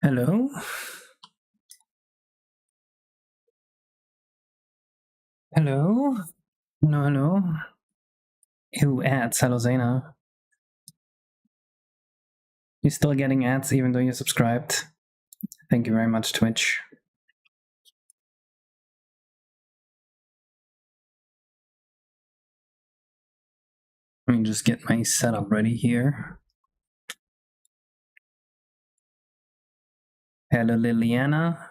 Hello? Hello? No, hello? Ew, ads. Hello, Zaina. You're still getting ads even though you're subscribed. Thank you very much, Twitch. Let me just get my setup ready here. Hello, Liliana.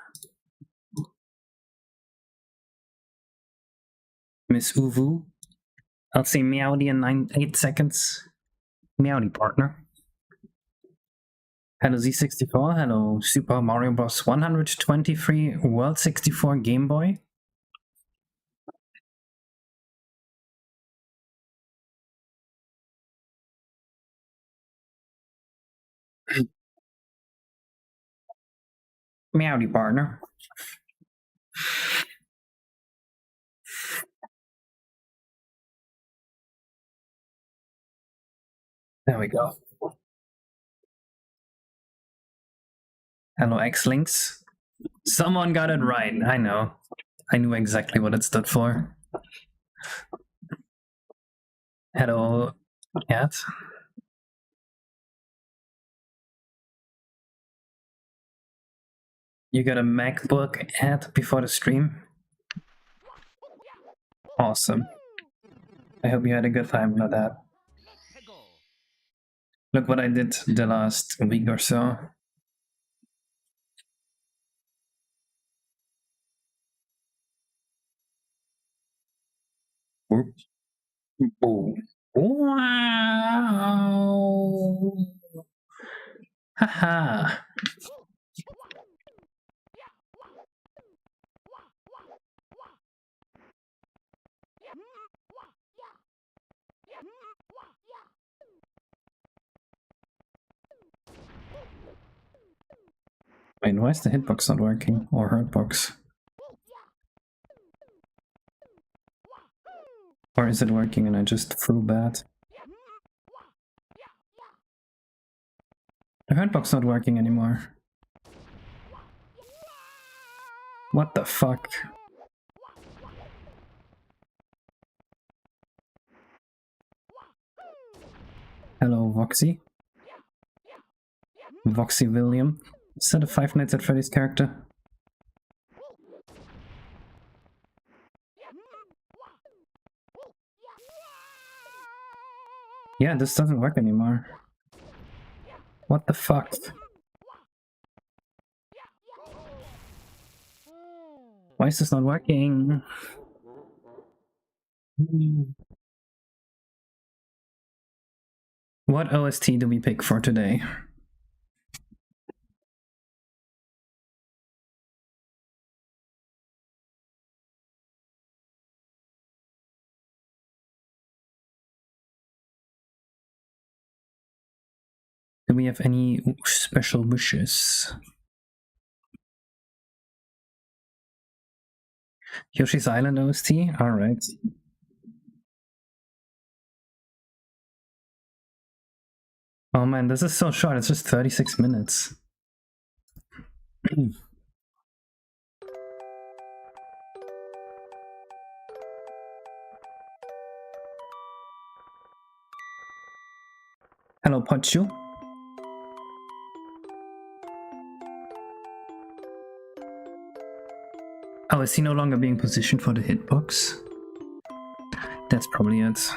Miss Uvu. I'll say meowdy in 8 seconds. Meowdy, partner. Hello, Z64. Hello, Super Mario Bros. 123 World 64 Game Boy. Meowdy, partner. There we go. Hello, X-Links. Someone got it right, I know. I knew exactly what it stood for. Hello, Cat. You got a MacBook ad before the stream? Awesome. I hope you had a good time with that. Look what I did the last week or so. Oh. Wow! Haha! Wait, why is the hitbox not working? Or hurtbox? Or is it working and I just threw bad? The hurtbox not working anymore. What the fuck? Hello, Voxy. Voxy William. Is that a Five Nights at Freddy's character? Yeah, this doesn't work anymore. What the fuck? Why is this not working? What OST do we pick for today? Do we have any special wishes? Yoshi's Island OST? Alright. Oh man, this is so short, it's just 36 minutes. Hello, Pochu. Oh, is he no longer being positioned for the hitbox? That's probably it.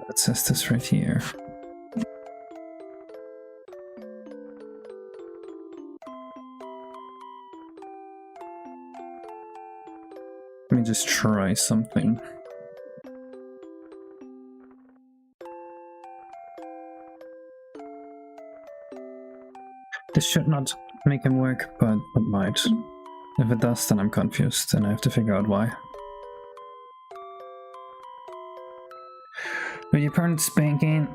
It says this right here. Let me just try something. This should not make him work, but it might. If it does, then I'm confused, and I have to figure out why. With your current pain,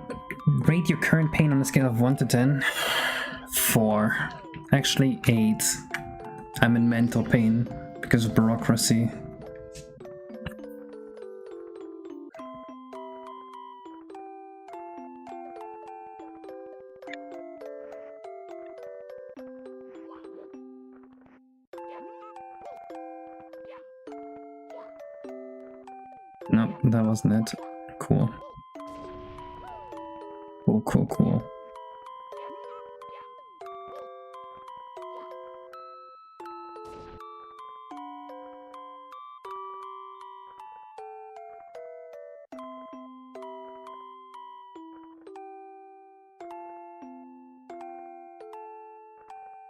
rate your current pain on a scale of 1 to 10. 4. Actually, 8. I'm in mental pain because of bureaucracy. Nope, that wasn't it. Cool. Cool, cool, cool.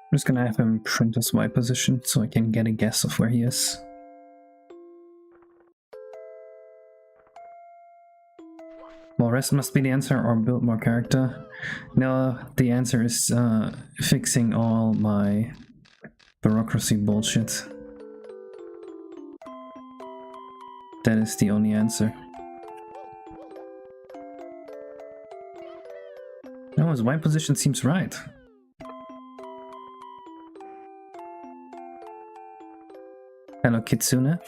I'm just gonna have him print his Y position so I can get a guess of where he is. Well, rest must be the answer, or build more character. No, the answer is fixing all my bureaucracy bullshit. That is the only answer. No, his Y position seems right. Hello, Kitsune.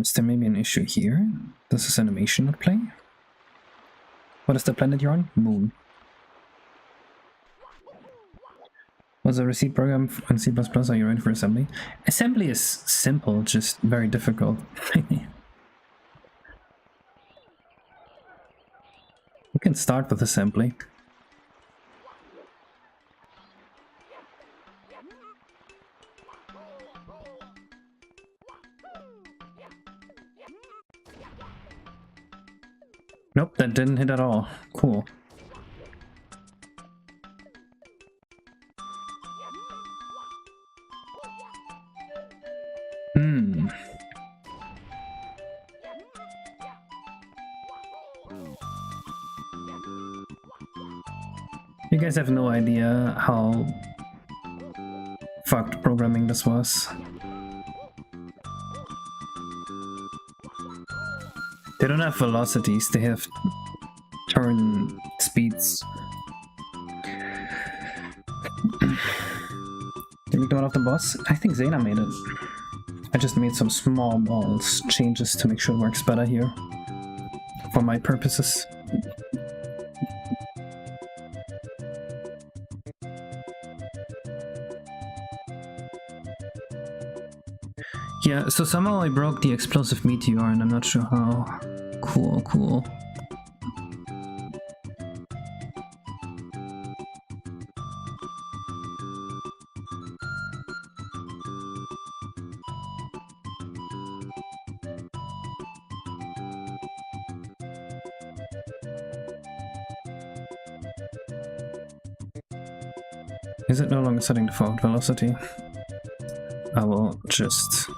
Is there maybe an issue here? Does this animation not play? What is the planet you're on? Moon. Was a receipt program on C++? Are you ready for assembly? Assembly is simple, just very difficult. You can start with assembly. Nope, that didn't hit at all. Cool. You guys have no idea how fucked programming this was. They don't have velocities, they have turn speeds. Did we go off the boss? I think Zeta made it. I just made some small balls changes to make sure it works better here. For my purposes. Yeah, so somehow I broke the explosive meteor and I'm not sure how. Cool, cool. Is it no longer setting default velocity? I will just...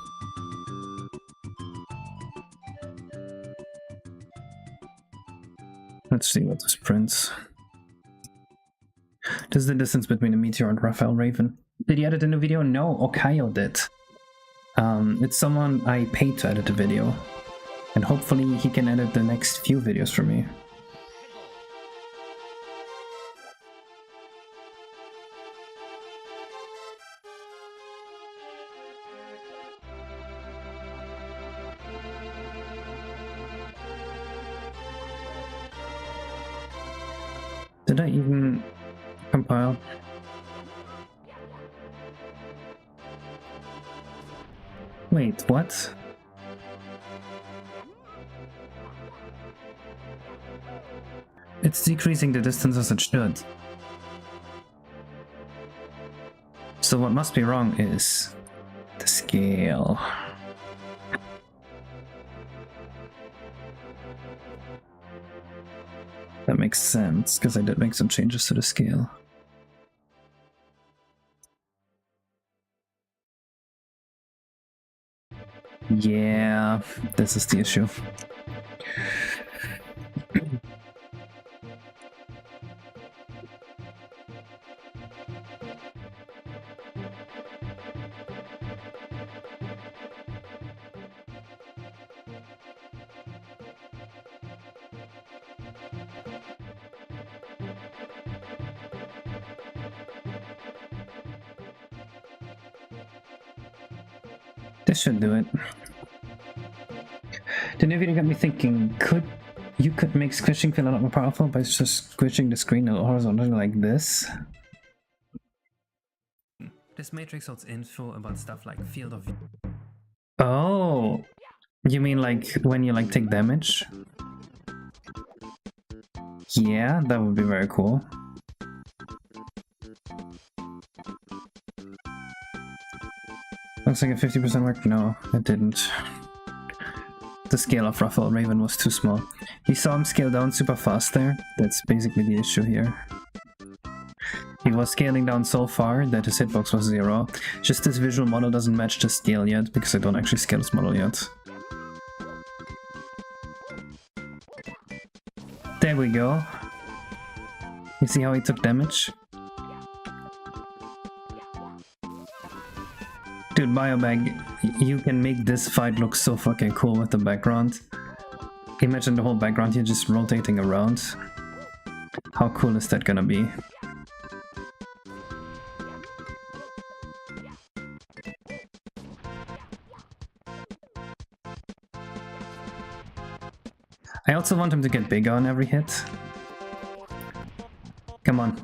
Let's see what this prints. This is the distance between a meteor and Raphael Raven. Did he edit a new video? No, Okayo did. It's someone I paid to edit the video. And hopefully he can edit the next few videos for me. Did I even compile? Wait, what? It's decreasing the distance as it should. So what must be wrong is the scale. That makes sense, because I did make some changes to the scale. Yeah, this is the issue. This should do it. The new video got me thinking, you could make squishing feel a lot more powerful by just squishing the screen horizontally like this. This matrix holds info about stuff like field of view. Oh, you mean like when you like take damage? Yeah, that would be very cool. Looks like a 50% work. No, it didn't. The scale of Raphael Raven was too small. You saw him scale down super fast there. That's basically the issue here. He was scaling down so far that his hitbox was 0. Just this visual model doesn't match the scale yet, because I don't actually scale this model yet. There we go. You see how he took damage? Dude, Biobag, you can make this fight look so fucking cool with the background. Imagine the whole background here just rotating around. How cool is that gonna be? I also want him to get bigger on every hit. Come on.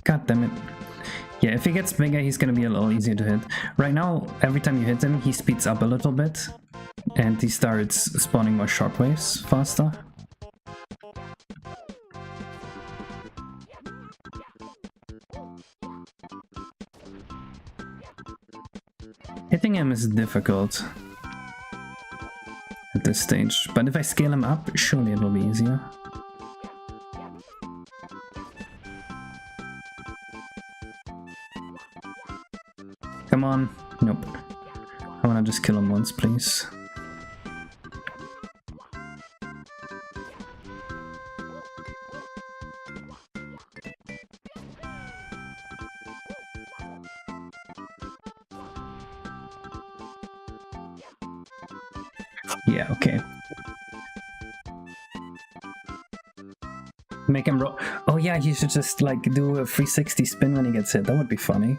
God damn it. Yeah, if he gets bigger, he's gonna be a little easier to hit. Right now, every time you hit him, he speeds up a little bit. And he starts spawning more shockwaves faster. Hitting him is difficult at this stage, but if I scale him up, surely it will be easier. Come on. Nope. I wanna just kill him once, please. Yeah, okay. Make him roll. Oh yeah, he should just like do a 360 spin when he gets hit. That would be funny.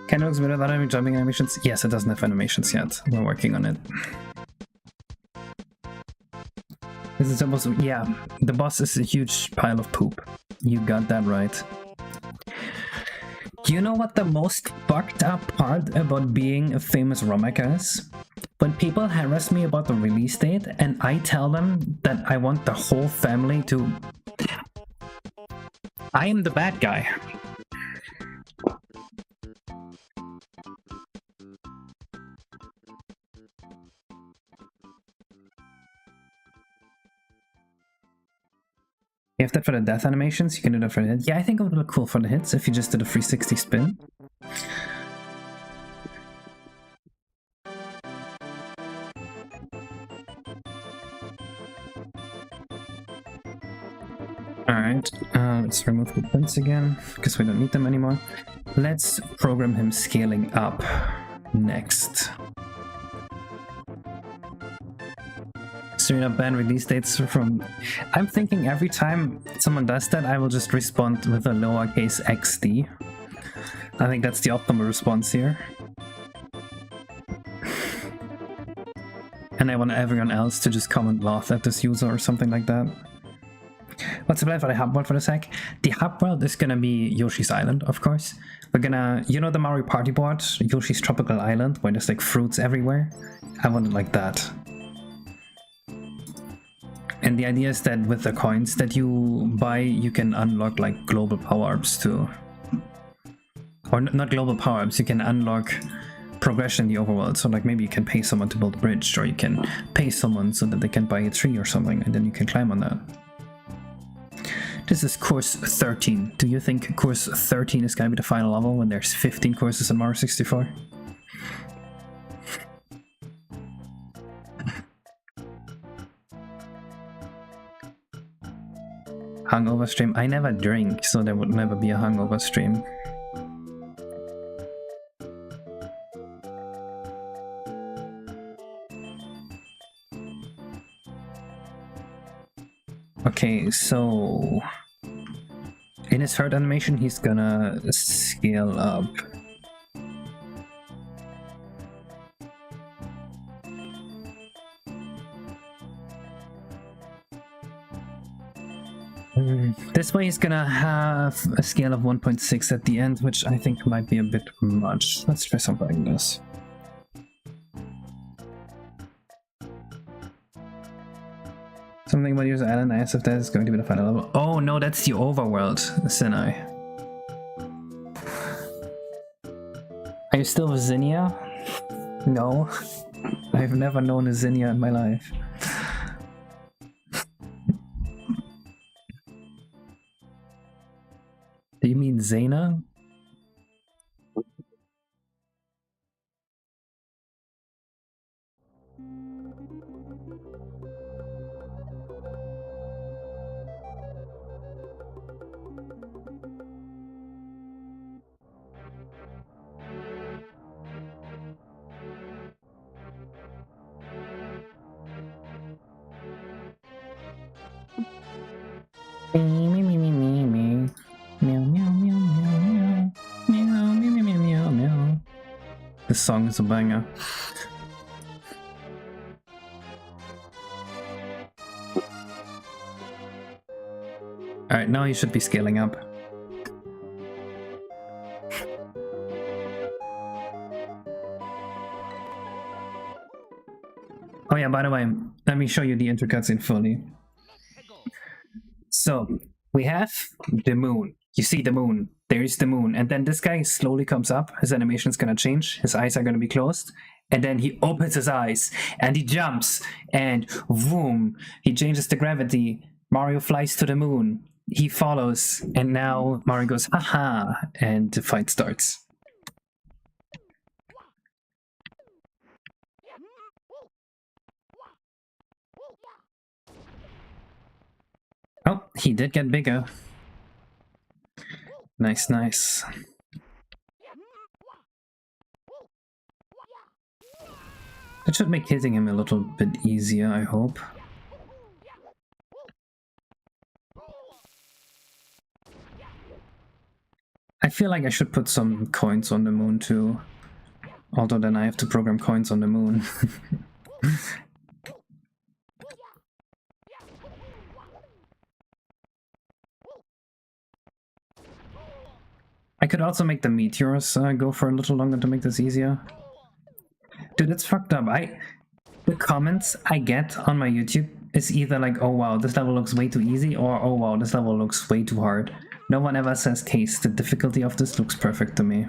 Can it look better without having jumping animations? Yes, it doesn't have animations yet. We're working on it. Is it supposed to? Yeah, the boss is a huge pile of poop. You got that right. You know what the most fucked up part about being a famous ROM hacker is? When people harass me about the release date and I tell them that I want the whole family to... I am the bad guy. You have that for the death animations? You can do that for the hits? Yeah, I think it would look cool for the hits if you just did a 360 spin. Alright, let's remove the prints again, because we don't need them anymore. Let's program him scaling up next. Straight up ban release dates from... I'm thinking every time someone does that, I will just respond with a lowercase xd. I think that's the optimal response here. And I want everyone else to just comment laugh at this user or something like that. What's the plan for the hub world for the sec? The hub world is gonna be Yoshi's Island, of course. We're gonna... You know the Mario Party board? Yoshi's Tropical Island, where there's like fruits everywhere? I want it like that. And the idea is that with the coins that you buy, you can unlock like global power-ups too. Or not global power-ups, you can unlock progression in the overworld. So like maybe you can pay someone to build a bridge, or you can pay someone so that they can buy a tree or something, and then you can climb on that. This is course 13. Do you think course 13 is gonna be the final level when there's 15 courses in Mario 64? Hungover stream? I never drink, so there would never be a hungover stream. Okay, so... in his third animation, he's gonna scale up. This way he's gonna have a scale of 1.6 at the end, which I think might be a bit much. Let's try something like this. Something about user island, as if that is going to be the final level. Oh no, that's the overworld, Sinai. Are you still with Zinnia? No. I've never known a Zinnia in my life. Do you mean Zena? This song is a banger. Alright, now you should be scaling up. Oh yeah, by the way, let me show you the intro cutscene fully. So, we have the moon. You see the moon. There's the moon. And then this guy slowly comes up. His animation is gonna change. His eyes are gonna be closed. And then he opens his eyes. And he jumps. And boom. He changes the gravity. Mario flies to the moon. He follows. And now Mario goes, haha. And the fight starts. Oh, he did get bigger. Nice, nice. That should make hitting him a little bit easier, I hope. I feel like I should put some coins on the moon too. Although then I have to program coins on the moon. I could also make the meteors go for a little longer to make this easier. Dude, it's fucked up. The comments I get on my YouTube is either like, oh wow, this level looks way too easy, or oh wow, this level looks way too hard. No one ever says, Case, the difficulty of this looks perfect to me.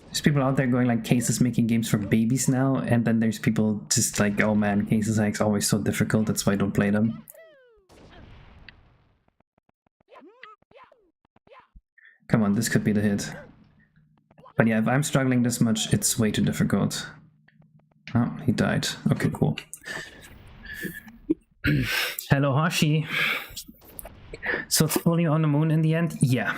There's people out there going like, Case is making games for babies now, and then there's people just like, oh man, Case is like always so difficult, that's why I don't play them. Come on, this could be the hit. But yeah, if I'm struggling this much, it's way too difficult. Oh, he died. Okay, cool. Hello, Hashi. So it's fully on the moon in the end? Yeah.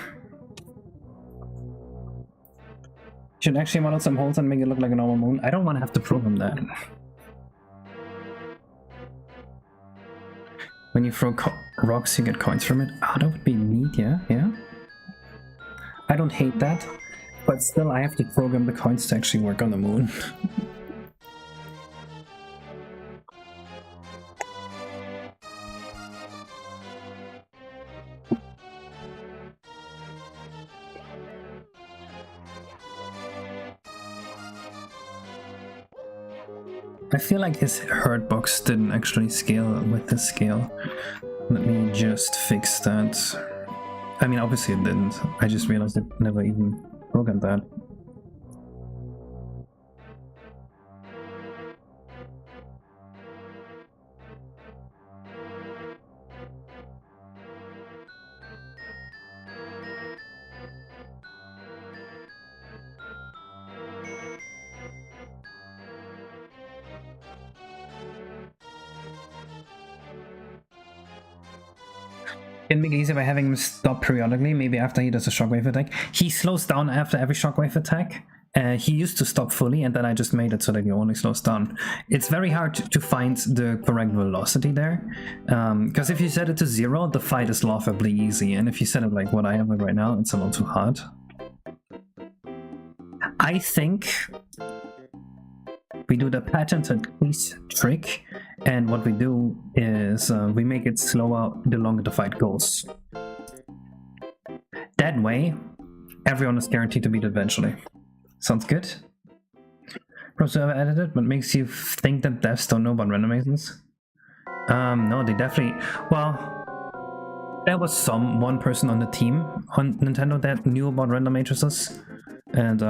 Should actually model some holes and make it look like a normal moon. I don't want to have to program that. When you throw rocks, you get coins from it. Oh, that would be neat, yeah, yeah. I don't hate that, but still I have to program the coins to actually work on the moon. I feel like his hurt box didn't actually scale with this scale. Let me just fix that. I mean, obviously it didn't. I just realized it never even programmed that. Can make it easier by having him stop periodically, maybe after he does a shockwave attack. He slows down after every shockwave attack. He used to stop fully, and then I just made it so that he only slows down. It's very hard to find the correct velocity there, because if you set it to 0, the fight is laughably easy, and if you set it like what I have it right now, it's a little too hard. I think we do the patented crease trick, and what we do is we make it slower the longer the fight goes. That way, everyone is guaranteed to beat eventually. Sounds good? Server edited, but makes you think that devs don't know about randomizers? No, they definitely... Well, there was one person on the team on Nintendo that knew about random matrices, and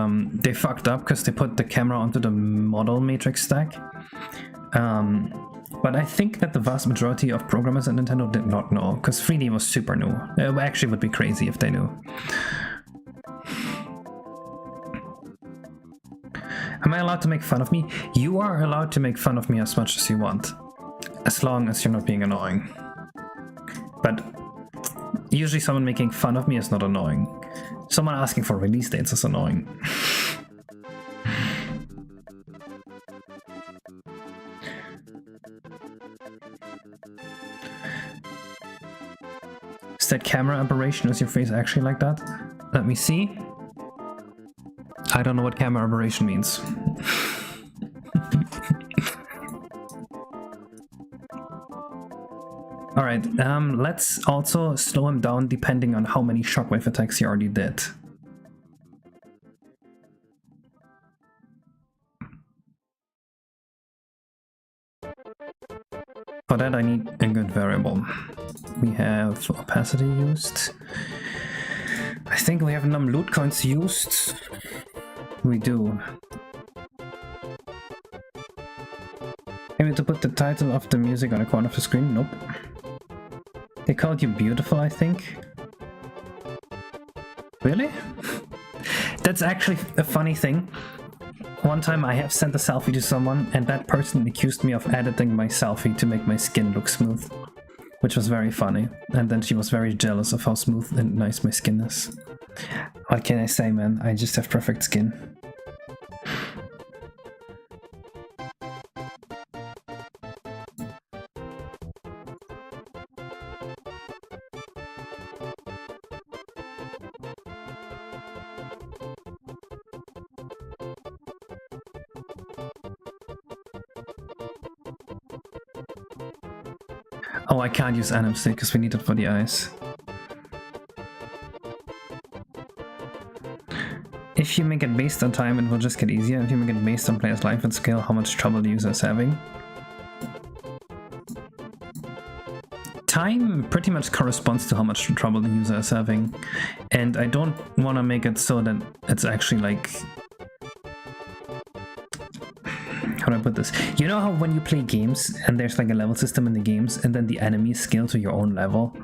they fucked up because they put the camera onto the model matrix stack. But I think that the vast majority of programmers at Nintendo did not know, because 3D was super new. It actually would be crazy if they knew. Am I allowed to make fun of me? You are allowed to make fun of me as much as you want, as long as you're not being annoying. But usually someone making fun of me is not annoying. Someone asking for release dates is annoying. Is that camera aberration? Is your face actually like that? Let me see. I don't know what camera aberration means. Alright, let's also slow him down depending on how many shockwave attacks he already did. For that I need a good variable. We have opacity used. I think we have num loot coins used. We do. Maybe to put the title of the music on the corner of the screen? Nope. They called you beautiful, I think. Really? That's actually a funny thing. One time I have sent a selfie to someone and that person accused me of editing my selfie to make my skin look smooth. Which was very funny. And then she was very jealous of how smooth and nice my skin is. What can I say, man? I just have perfect skin. Oh, I can't use NMC because we need it for the eyes. If you make it based on time, it will just get easier. If you make it based on player's life and skill, how much trouble the user is having. Time pretty much corresponds to how much trouble the user is having. And I don't want to make it so that it's actually like... How do I put this? You know how when you play games and there's like a level system in the games and then the enemies scale to your own level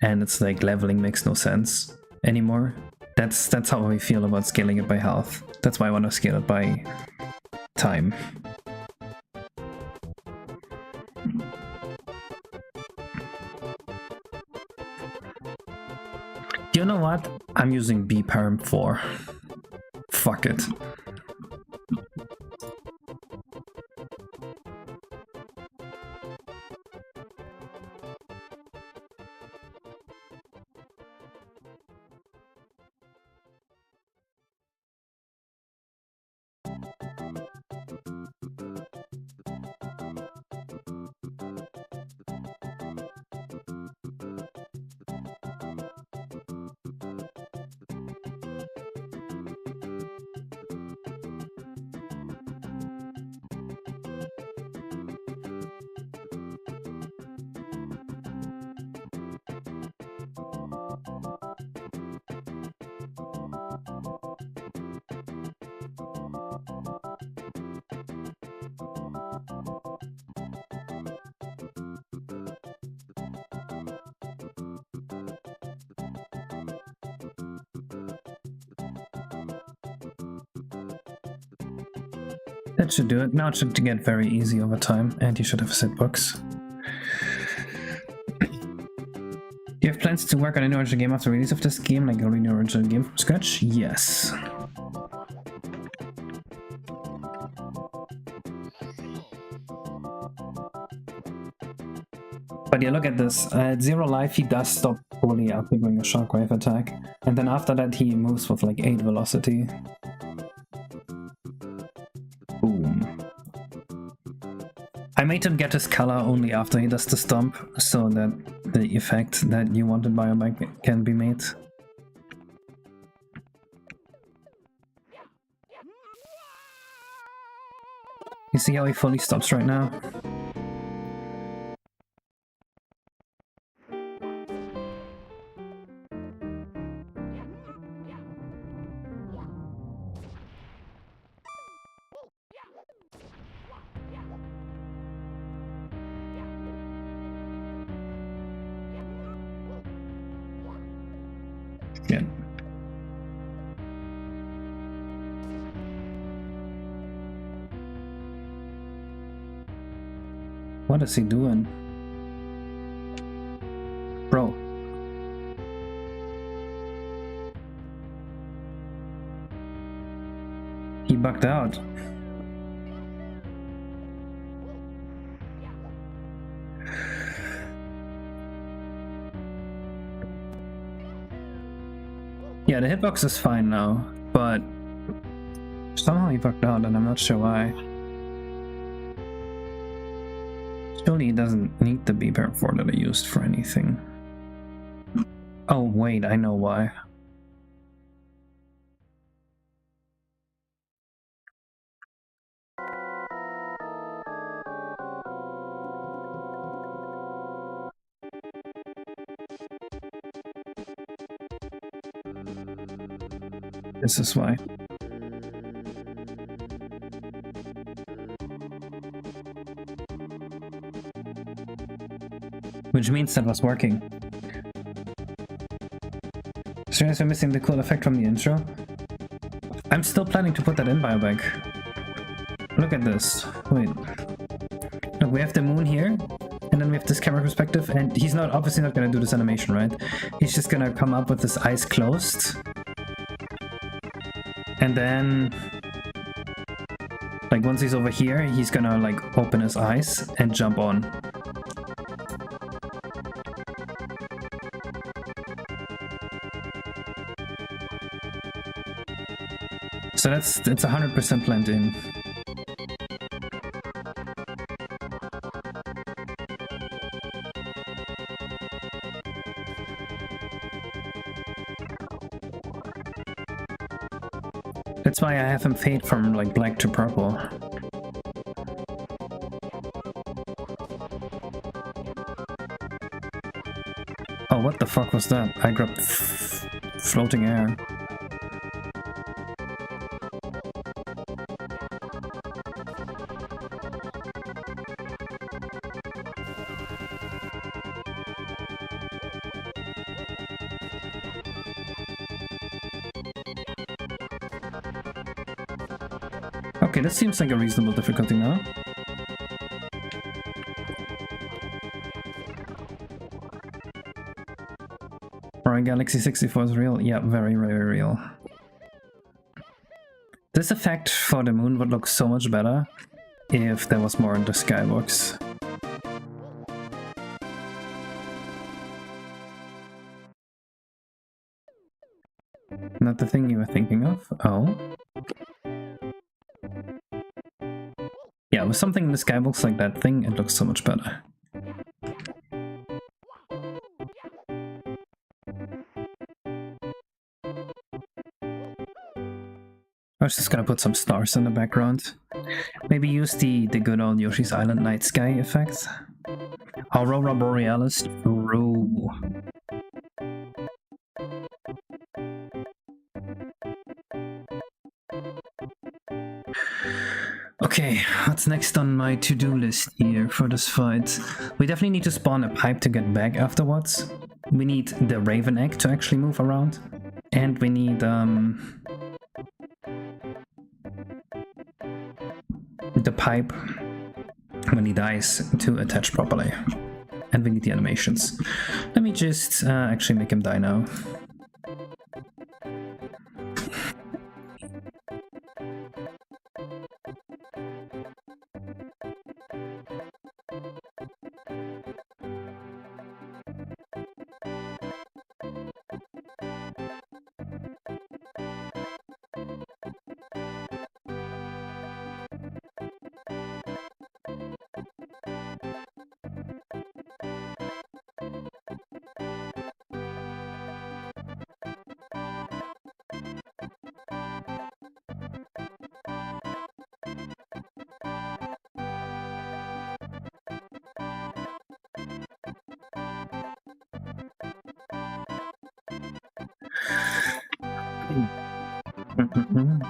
and it's like leveling makes no sense anymore? That's how I feel about scaling it by health. That's why I want to scale it by time. You know what? I'm using bparm 4. Fuck it. That should do it. Now it should get very easy over time, and you should have set books. Do you have plans to work on an original game after release of this game, like a really original game from scratch? Yes. But yeah, look at this. At 0 life, he does stop fully after doing a shockwave attack, and then after that he moves with like 8 velocity. Boom. I made him get his color only after he does the stomp, so that the effect that you wanted Biobag can be made. You see how he fully stops right now? Yeah. What is he doing? Bro. He bugged out. Yeah, the hitbox is fine now, but somehow he bugged out and I'm not sure why. Surely he doesn't need the B-Pair 4 that I used for anything. Oh wait, I know why. This is why. Which means that was working. Seriously, we're missing the cool effect from the intro? I'm still planning to put that in Biobag. Look at this. Wait. Look, we have the moon here, and then we have this camera perspective, and he's not obviously not gonna do this animation, right? He's just gonna come up with his eyes closed. And then, like, once he's over here, he's gonna, like, open his eyes and jump on. So it's 100% blend in. That's why I have him fade from like black to purple. Oh, what the fuck was that? I grabbed floating air. Okay, that seems like a reasonable difficulty now. Alright, Galaxy 64 is real? Yeah, very, very real. This effect for the moon would look so much better if there was more in the skybox. Not the thing you were thinking of? Oh. Yeah, with something in the skybox like that thing, it looks so much better. I was just gonna put some stars in the background. Maybe use the good old Yoshi's Island night sky effects. Aurora Borealis, true. Okay, what's next on my to-do list here for this fight? We definitely need to spawn a pipe to get back afterwards. We need the Raven egg to actually move around. And we need the pipe when he dies to attach properly. And we need the animations. Let me just actually make him die now.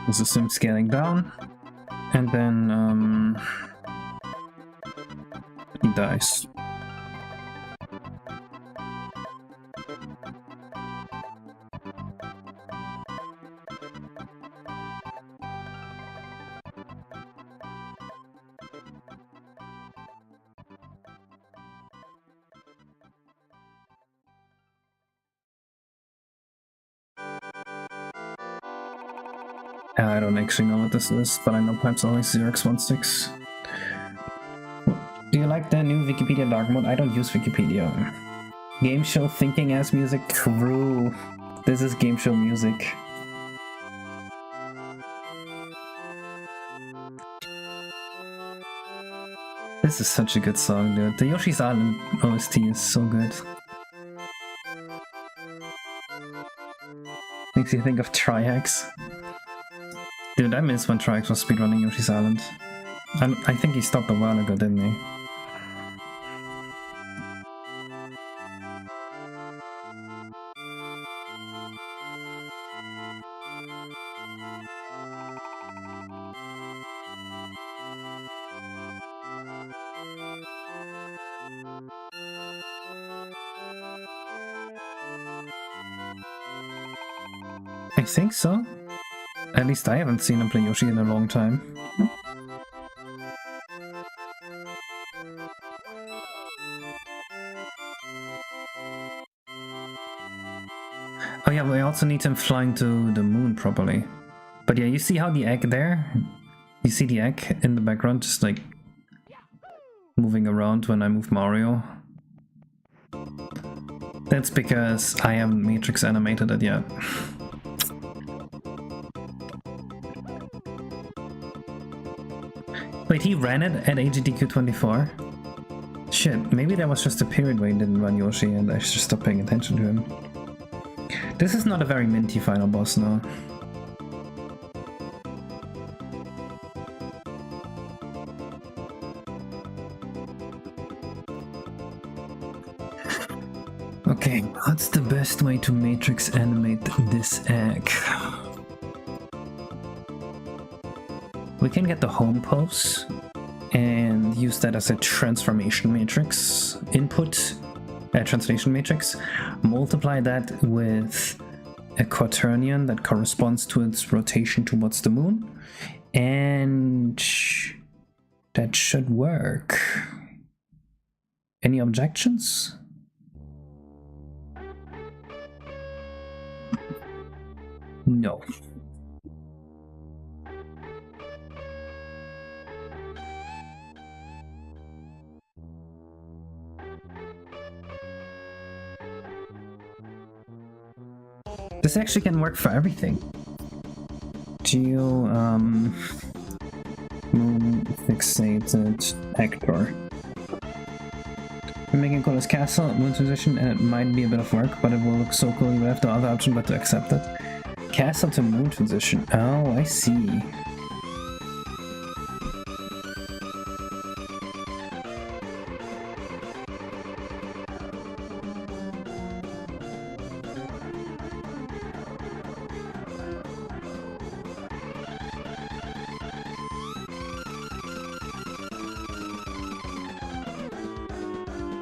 This is some scaling down. And then he dies. I don't actually know what this is, but I know perhaps only 0x16. Do you like the new Wikipedia dark mode? I don't use Wikipedia. Game show thinking as music? True. This is game show music. This is such a good song, dude. The Yoshi's Island OST is so good. Makes you think of Triax. Dude, I miss when Triax was speedrunning Yoshi's Island. I think he stopped a while ago, didn't he? I think so. At least I haven't seen him play Yoshi in a long time. Oh yeah, we also need him flying to the moon properly. But yeah, you see how the egg there? You see the egg in the background just like moving around when I move Mario? That's because I haven't matrix animated it yet. Wait, he ran it at AGDQ24? Shit, maybe that was just a period where he didn't run Yoshi and I should stop paying attention to him. This is not a very minty final boss now. Okay, what's the best way to matrix animate this egg? We can get the home pose and use that as a transformation matrix input, translation matrix, multiply that with a quaternion that corresponds to its rotation towards the moon, and that should work. Any objections? No. This actually can work for everything. Moon fixated actor. We're making Coolest Castle, Moon transition, and it might be a bit of work, but it will look so cool. You have no other option but to accept it. Castle to Moon transition. Oh, I see.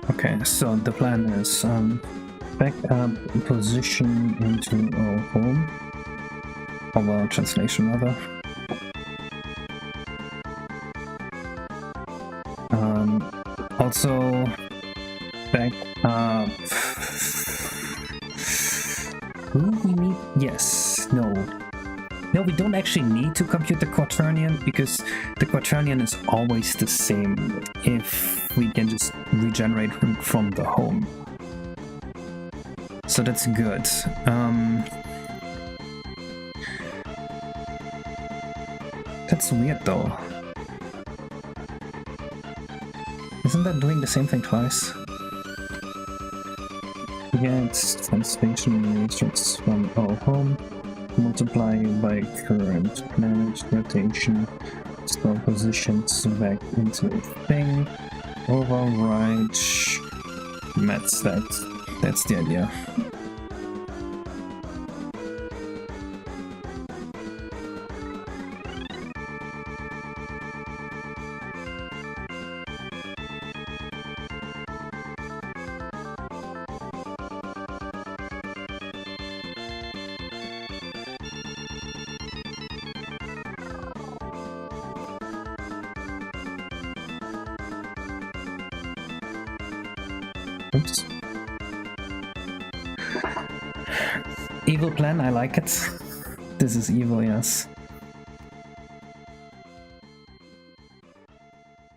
Okay, so the plan is back up position into our home, our translation rather. Also back up. Who we need? Yes. No. No, we don't actually need to compute the quaternion because the quaternion is always the same if we can just regenerate from the home. So that's good. That's weird though. Isn't that doing the same thing twice? Yeah, it's translation matrix from our home. Multiply by current managed rotation, store positions back into a thing, override met that. That's the idea. Oops. Evil plan, I like it. This is evil, yes.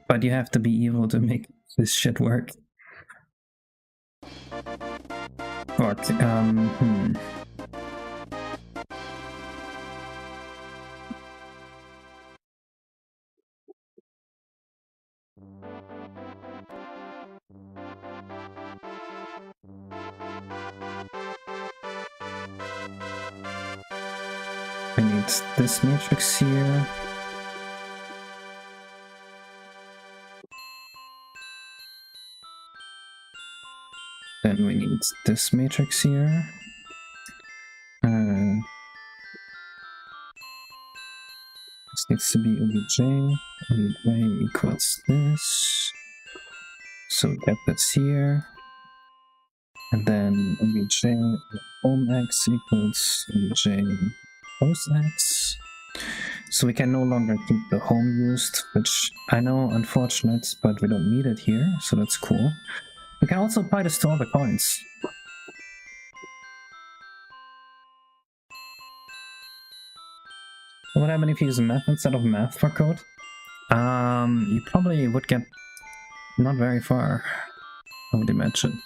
But you have to be evil to make this shit work. Or, we need this matrix here. Then we need this matrix here. This needs to be obj. Obj equals this. So we get this here. And then obj home x equals obj post x. So we can no longer keep the home used, which I know unfortunate, but we don't need it here, so that's cool. We can also apply this to all the coins. What happens if you use math instead of math for code? You probably would get not very far, I would imagine.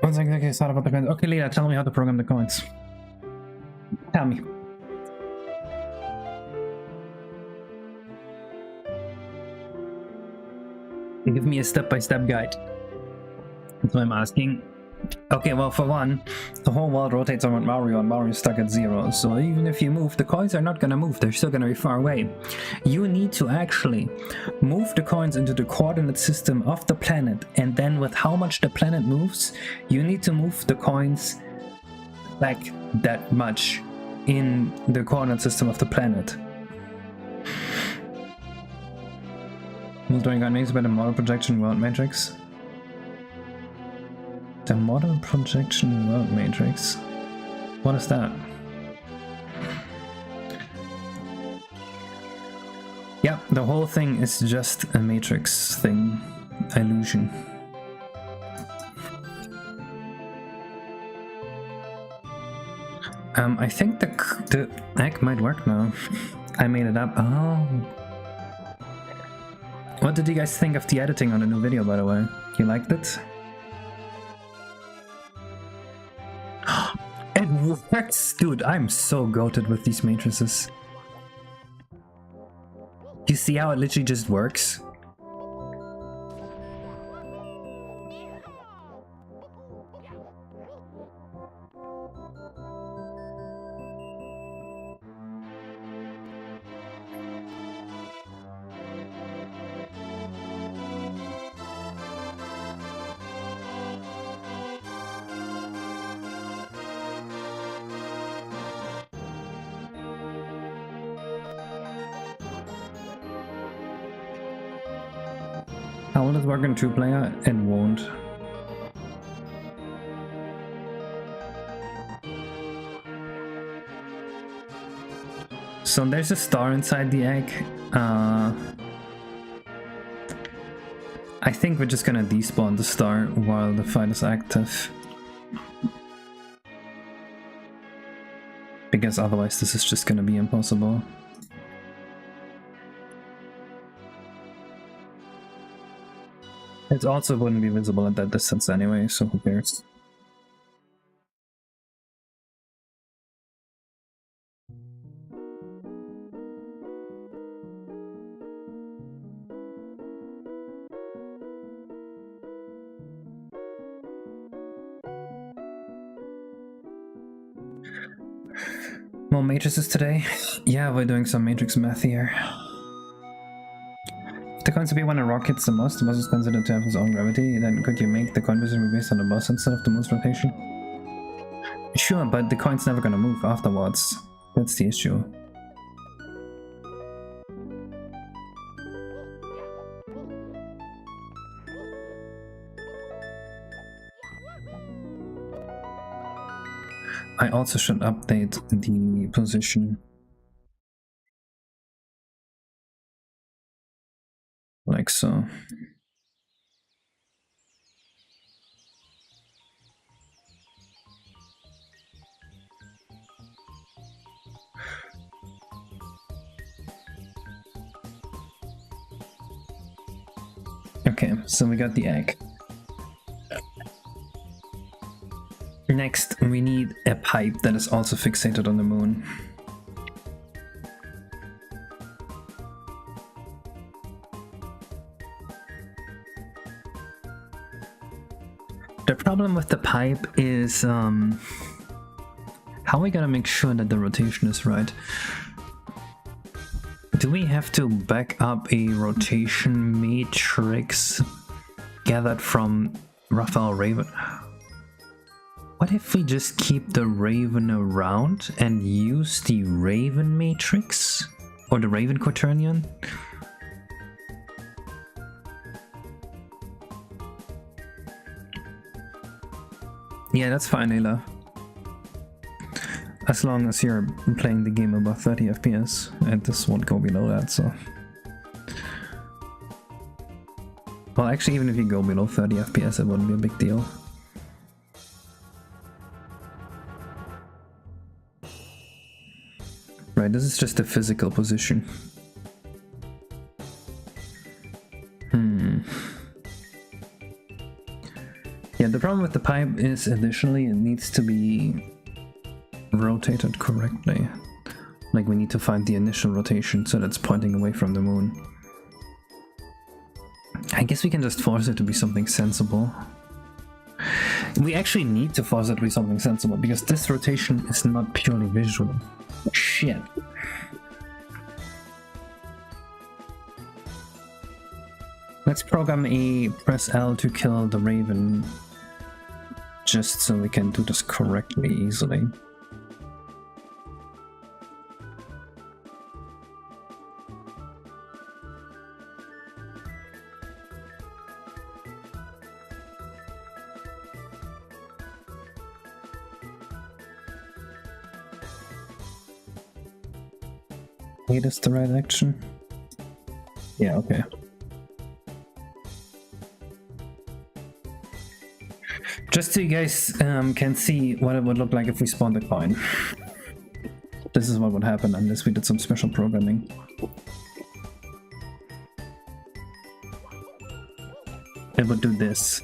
One second, okay, start about the coins. Okay, Leah, tell me how to program the coins. Tell me. Give me a step-by-step guide. That's what I'm asking. Okay, well, for one, the whole world rotates around Mario and Mario's stuck at 0. So even if you move, the coins are not gonna move. They're still gonna be far away. You need to actually move the coins into the coordinate system of the planet. And then with how much the planet moves, you need to move the coins back that much in the coordinate system of the planet. Modelling N64 by the model projection world matrix. The model projection world matrix. What is that? Yeah, the whole thing is just a matrix thing. Illusion. I think the egg might work now. I made it up. Oh. What did you guys think of the editing on the new video, by the way? You liked it? It works! Dude, I'm so goated with these matrices. You see how it literally just works? How will it work in 2-player? It won't. So there's a star inside the egg. I think we're just gonna despawn the star while the fight is active. Because otherwise this is just gonna be impossible. It also wouldn't be visible at that distance anyway, so who cares? More matrices today? Yeah, we're doing some matrix math here. If the coins to be when a rock hits the boss is considered to have its own gravity, then could you make the coin position be based on the boss instead of the moon's rotation? Sure, but the coin's never gonna move afterwards. That's the issue. I also should update the position. Like so. Okay, so we got the egg. Next, we need a pipe that is also fixated on the moon. The problem with the pipe is, how are we gonna make sure that the rotation is right? Do we have to back up a rotation matrix gathered from Raphael Raven? What if we just keep the Raven around and use the Raven matrix? Or the Raven quaternion? Yeah, that's fine, Ayla. As long as you're playing the game above 30 FPS, and this won't go below that, so... Well, actually, even if you go below 30 FPS, it wouldn't be a big deal. Right, this is just a physical position. Yeah, the problem with the pipe is additionally it needs to be rotated correctly. Like we need to find the initial rotation so that's pointing away from the moon. I guess we can just force it to be something sensible. We actually need to force it to be something sensible because this rotation is not purely visual. Shit. Let's program a press L to kill the Raven just so we can do this correctly easily. Wait, is the right action? Yeah, okay. Just so you guys can see what it would look like if we spawned a coin. This is what would happen unless we did some special programming. It would do this.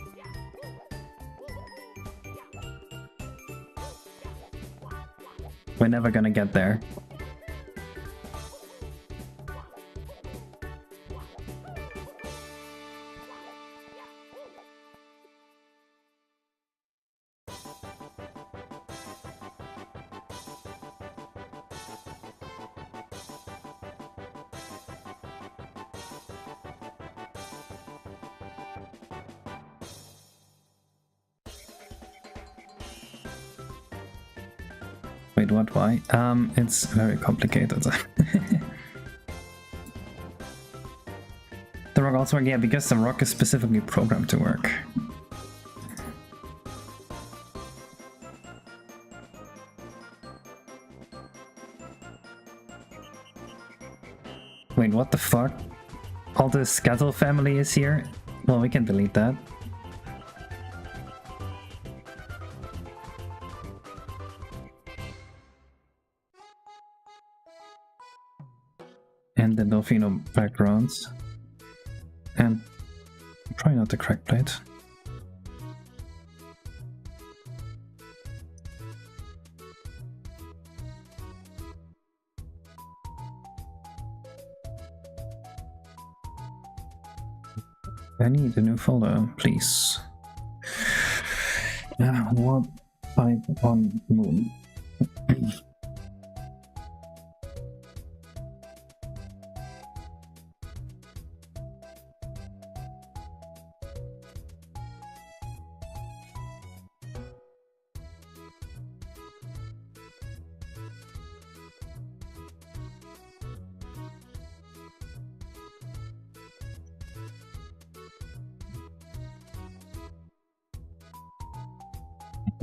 We're never gonna get there. Wait, what? Why? It's very complicated. The rock also works? Yeah, because the rock is specifically programmed to work. Wait, what the fuck? All the Scuttle family is here? Well, we can delete that. And the Delfino backgrounds. And probably Probably not the crack plate. I need a new folder, please. What pipe on moon?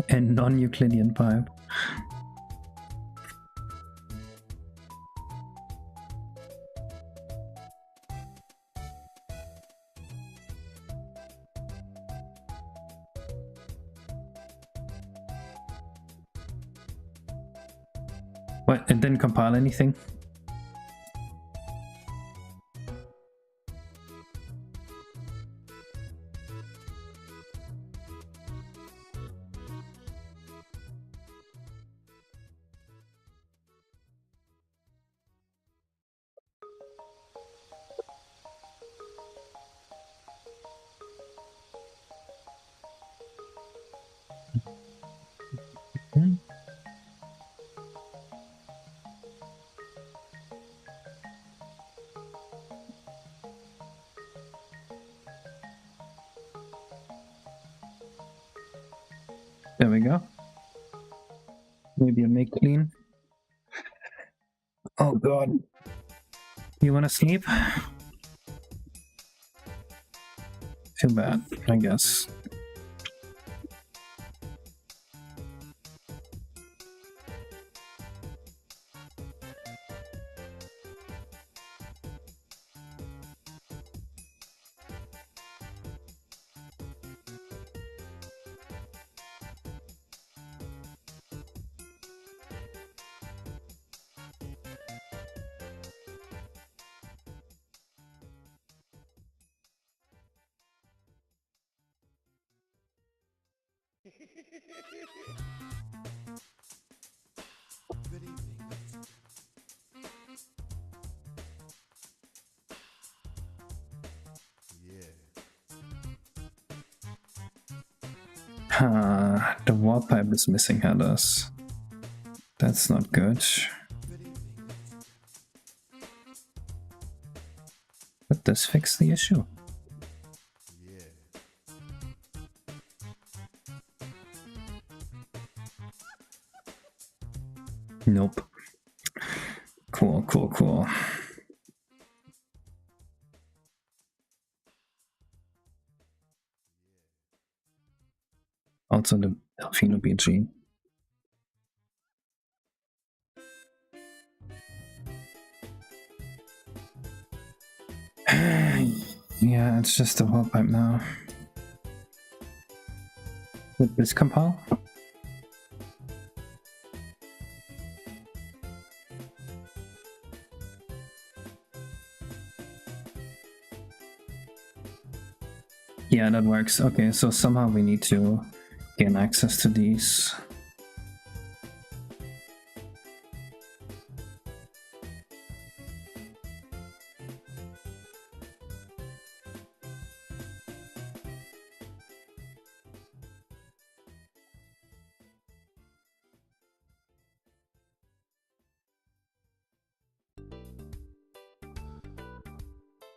And non-Euclidean pipe. What? It didn't compile anything? There we go. Maybe a make clean. Oh god. You wanna sleep? Too bad, I guess. Good evening, yeah. The wall pipe is missing headers. That's not good. But this fixed the issue. Nope. Cool, cool, cool. Also the Delfino BG. Yeah, it's just a wall pipe now. Would this compile? Yeah, that works. Okay, so somehow we need to gain access to these.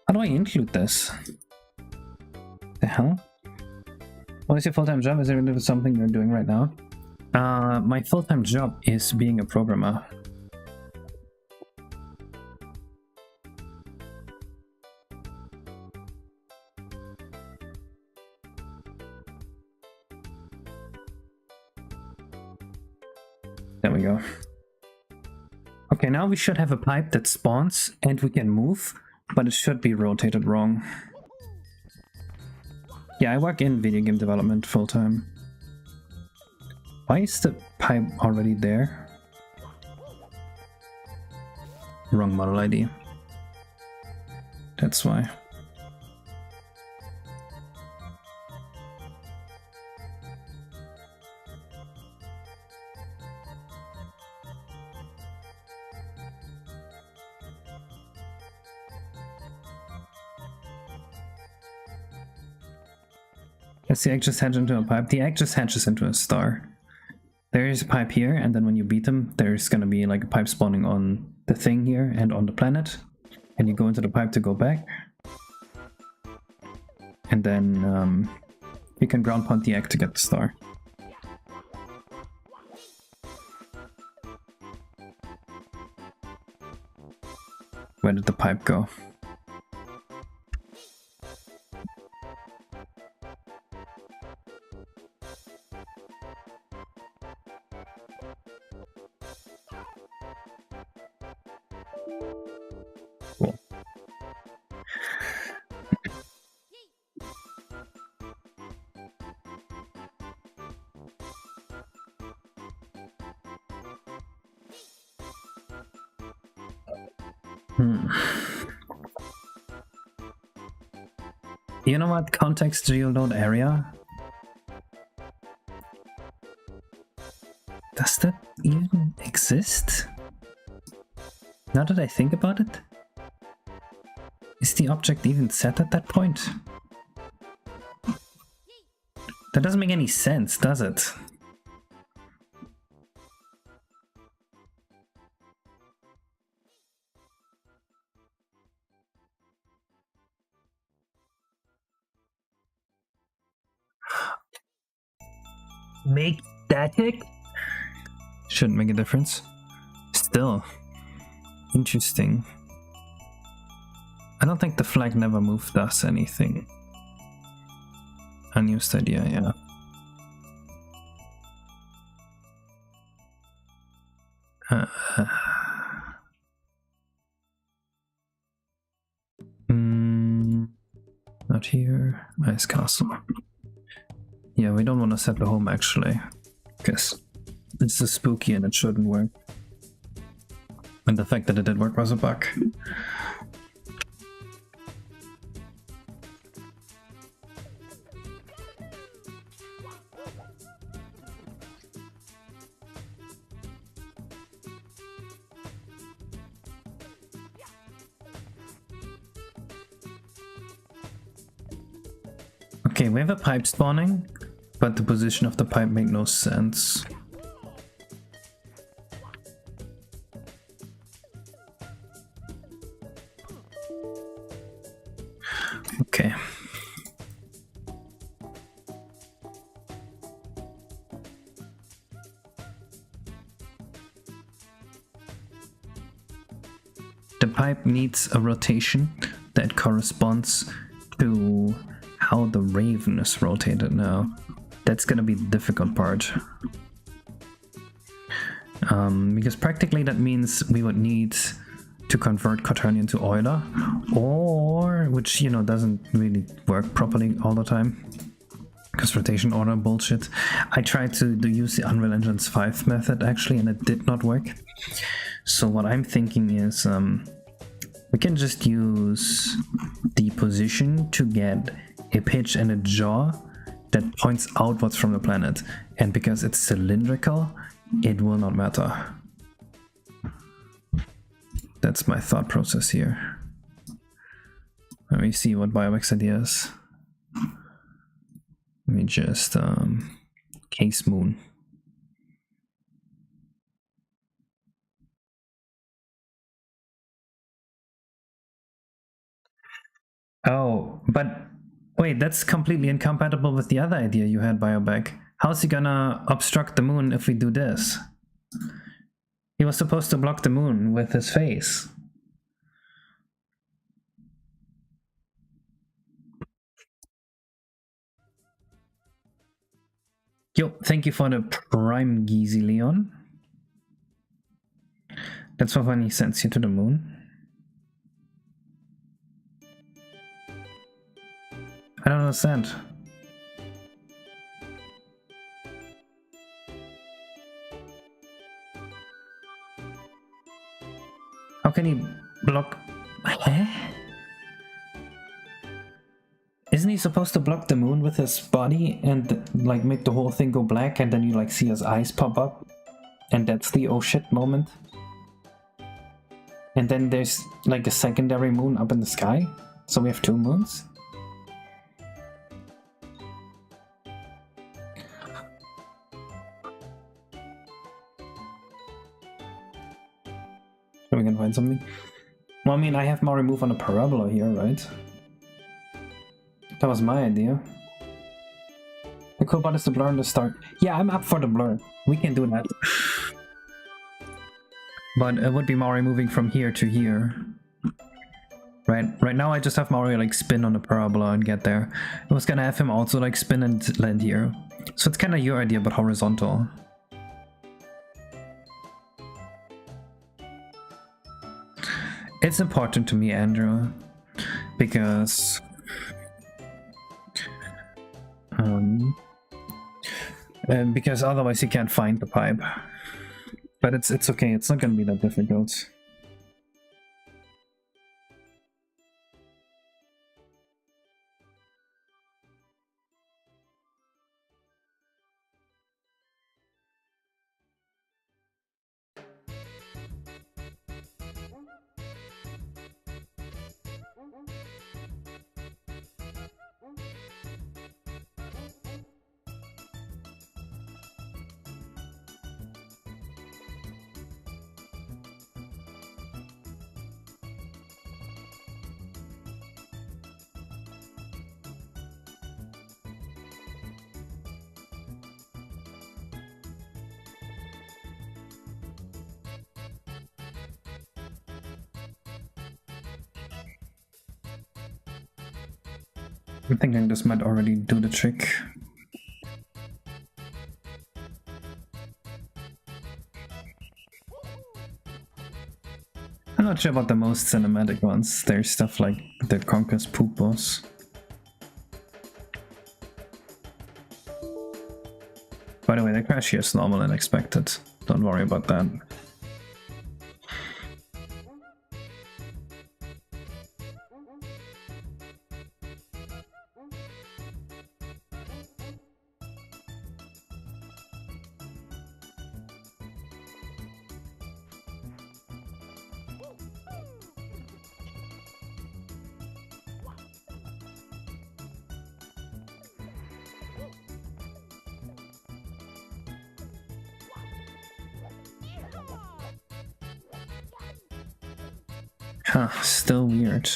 How do I include this? The hell? What is your full-time job? Is it related to something you're doing right now? My full-time job is being a programmer. There we go. Okay, now we should have a pipe that spawns and we can move, but it should be rotated wrong. Yeah, I work in video game development full-time. Why is the pipe already there? Wrong model ID. That's why. Does the egg just hatch into a pipe? The egg just hatches into a star. There is a pipe here, and then when you beat them, there's gonna be like a pipe spawning on the thing here and on the planet. And you go into the pipe to go back. And then you can ground pound the egg to get the star. Where did the pipe go? Cool. You know what? Context geoload area? Does that even exist? Now that I think about it? Is the object even set at that point? That doesn't make any sense, does it? Make static? Shouldn't make a difference. Still. Interesting. I don't think the flag never moved us anything. Unused idea, yeah. Not here. Ice castle. Yeah, we don't want to set the home actually, because it's so spooky and it shouldn't work. And the fact that it did work was a bug. Okay, we have a pipe spawning, but the position of the pipe made no sense. Okay. The pipe needs a rotation that corresponds to how the raven is rotated now. That's gonna be the difficult part. Because practically that means we would need to convert Quaternion to Euler, or, which, you know, doesn't really work properly all the time, because rotation order bullshit. I tried to use the Unreal Engine's 5 method actually, and it did not work. So what I'm thinking is we can just use the position to get a pitch and a jaw that points outwards from the planet, and because it's cylindrical, it will not matter. That's my thought process here. Let me see what Biowex's idea is. Let me just case moon. Oh, but wait, that's completely incompatible with the other idea you had, Biobag. How's he gonna obstruct the moon if we do this? He was supposed to block the moon with his face. Yo, thank you for the prime Geezy Leon. That's for when he sends you to the moon. I don't understand. How can he block? Huh? Isn't he supposed to block the moon with his body and like make the whole thing go black, and then you like see his eyes pop up? And that's the oh shit moment? And then there's like a secondary moon up in the sky? So we have two moons? We can find something. Well, I mean, I have more remove on a parabola here, right? That was my idea. The cool part is the blur in the start. Yeah, I'm up for the blur. We can do that. But it would be Mario moving from here to here. Right now I just have Mario like spin on the parabola and get there. I was gonna have him also like spin and land here. So it's kinda your idea, but horizontal. It's important to me, Andrew, because because otherwise you can't find the pipe. But it's okay, it's not gonna be that difficult. I'm thinking this might already do the trick. I'm not sure about the most cinematic ones. There's stuff like the Conker's Poop Boss. By the way, the crash here is normal and expected. Don't worry about that. Huh, still weird.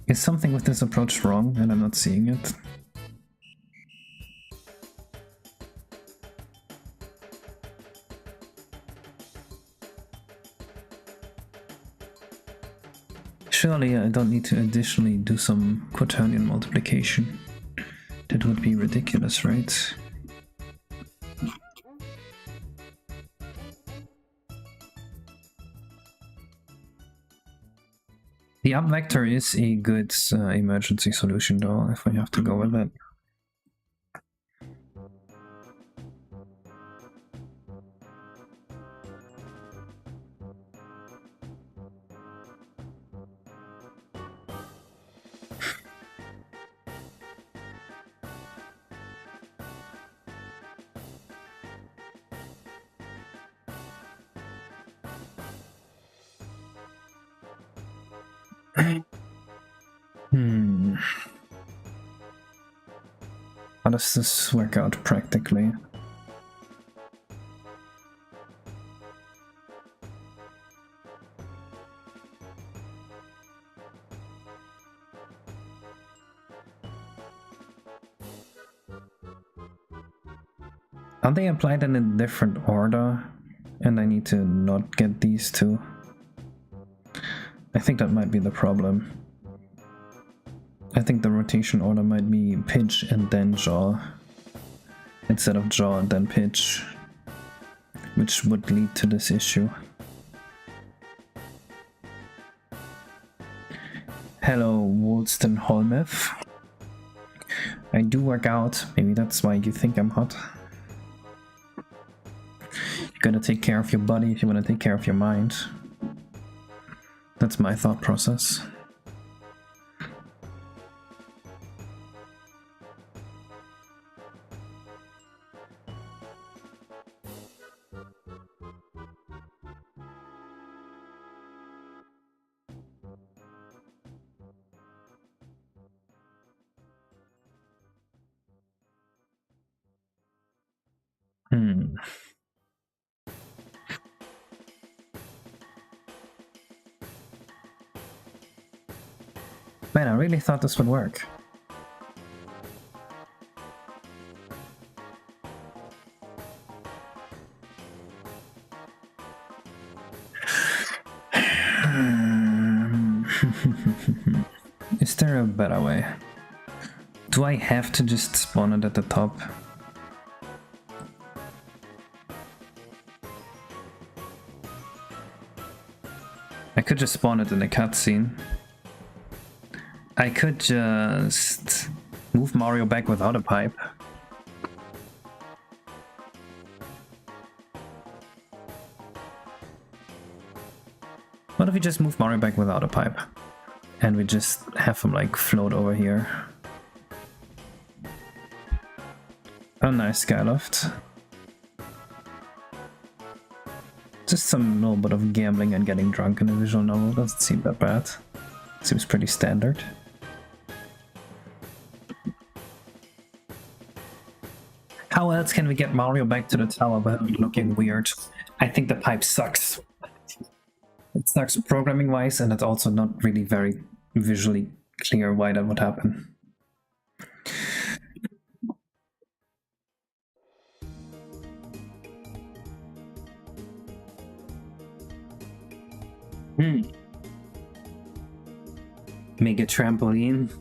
Is something with this approach wrong and I'm not seeing it? Surely I don't need to additionally do some quaternion multiplication. That would be ridiculous, right? The up vector is a good emergency solution though, if we have to go with it. How does this work out practically? Are they applied in a different order? And I need to not get these two? I think that might be the problem. I think the rotation order might be pitch and then jaw, instead of jaw and then pitch, which would lead to this issue. Hello, Woolston Holmeth. I do work out, maybe that's why you think I'm hot. You gotta take care of your body if you wanna take care of your mind. That's my thought process. Hmm. Man, I really thought this would work. Is there a better way? Do I have to just spawn it at the top? I could just spawn it in a cutscene. I could just move Mario back without a pipe. What if we just move Mario back without a pipe? And we just have him like float over here. A nice skyloft. Just some little bit of gambling and getting drunk in a visual novel doesn't seem that bad. Seems pretty standard. How else can we get Mario back to the tower without looking weird? I think the pipe sucks. It sucks programming wise, and it's also not really very visually clear why that would happen. Make a trampoline.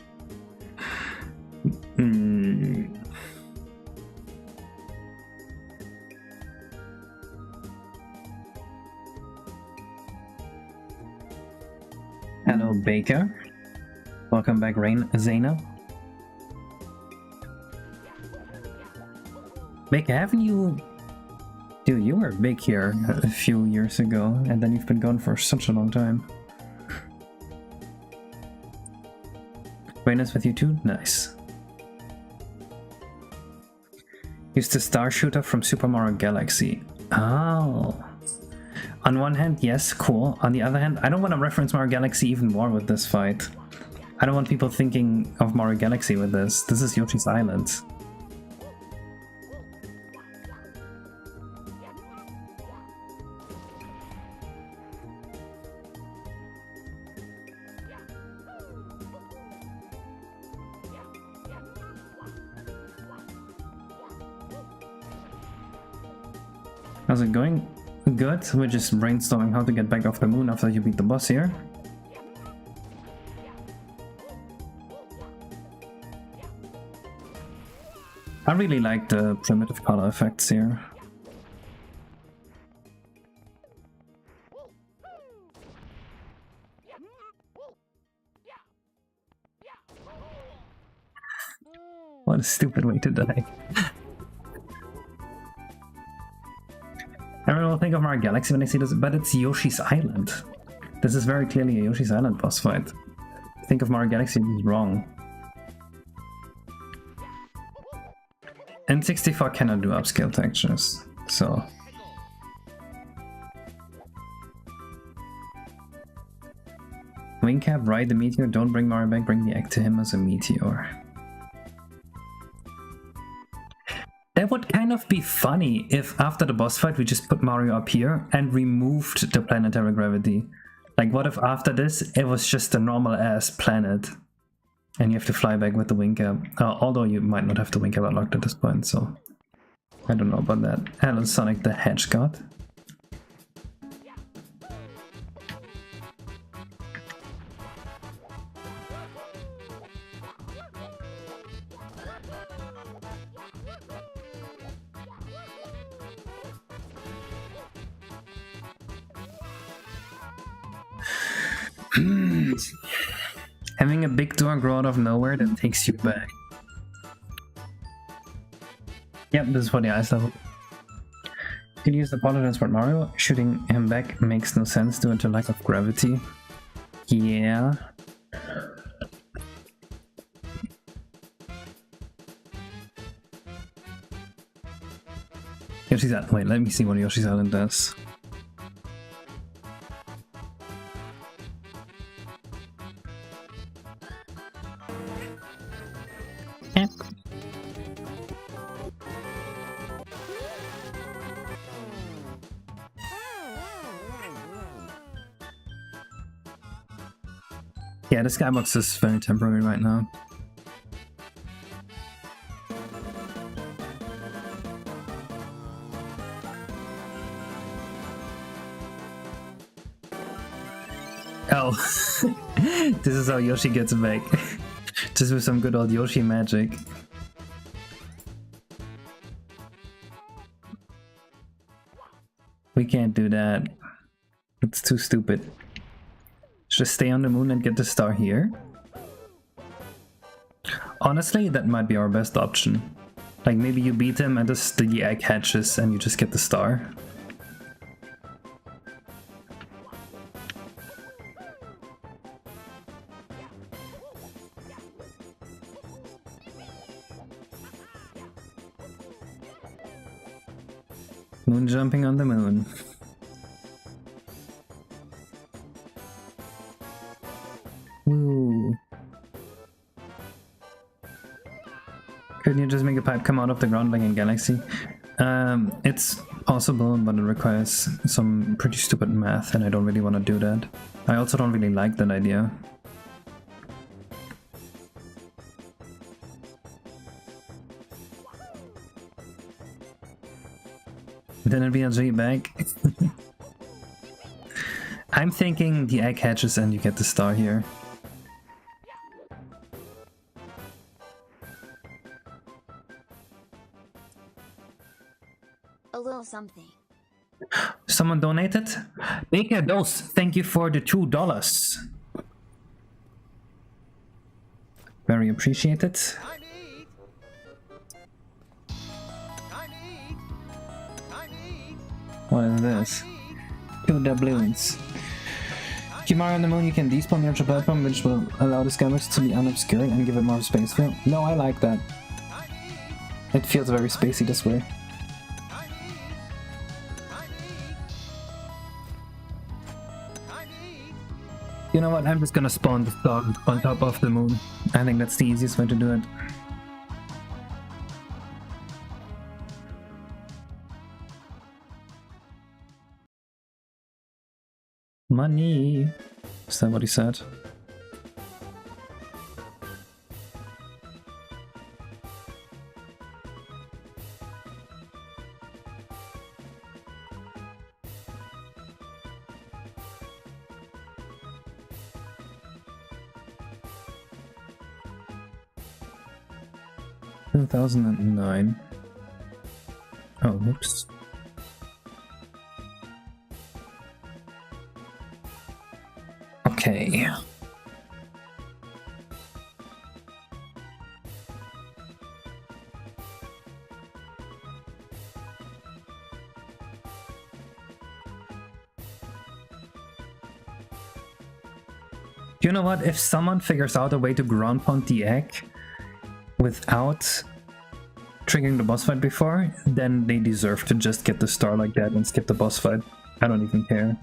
Hello, Baker. Welcome back, Zaina. Baker, haven't you... Dude, you were big here a few years ago, and then you've been gone for such a long time. Raina's with you too? Nice. Use the star shooter from Super Mario Galaxy. Oh. On one hand, yes, cool. On the other hand, I don't want to reference Mario Galaxy even more with this fight. I don't want people thinking of Mario Galaxy with this. This is Yoshi's Island. How's it going? Good. We're just brainstorming how to get back off the moon after you beat the boss here. I really like the primitive color effects here. What a stupid way to die. Everyone will think of Mario Galaxy when they see this, but it's Yoshi's Island. This is very clearly a Yoshi's Island boss fight. Think of Mario Galaxy is wrong. N64 cannot do upscale textures, so... Wingcap, ride the meteor, don't bring Mario back, bring the egg to him as a meteor. That would kind of be funny if after the boss fight we just put Mario up here and removed the planetary gravity. Like what if after this it was just a normal ass planet and you have to fly back with the wing cap. Although you might not have the wing cap unlocked at this point, so I don't know about that. Hello Sonic the Hedgehog. Having a big door grow out of nowhere that takes you back. Yep, this is for the ice level. You can use the ball to transport Mario. Shooting him back makes no sense due to lack of gravity. Yeah. Yoshi's Island. Wait, let me see what Yoshi's Island does. Yeah, the skybox is very temporary right now. Oh, this is how Yoshi gets back. Just with some good old Yoshi magic. We can't do that. It's too stupid. Just stay on the moon and get the star here. Honestly, that might be our best option. Like, maybe you beat him and the egg hatches and you just get the star. Moon jumping on the moon. Woo. Couldn't you just make a pipe come out of the ground like in Galaxy? It's possible, but it requires some pretty stupid math, and I don't really want to do that. I also don't really like that idea. Then it'll be a G back. I'm thinking the egg hatches and you get the star here. A little something. Someone donated? Baker Dose, thank you for the $2. Very appreciated. Time to eat. Time to eat. Time to eat. What is this? 2 doubloons. If you Mario on the moon, you can despawn your platform, which will allow the skybox to be unobscured and give it more space feel. No, I like that. It feels very spacey this way. You know what, I'm just gonna spawn the star on top of the moon. I think that's the easiest way to do it. Money! Is that what he said? In 2009. Oh, whoops. Okay. You know what? If someone figures out a way to ground pound the egg without triggering the boss fight before, then they deserve to just get the star like that and skip the boss fight. I don't even care.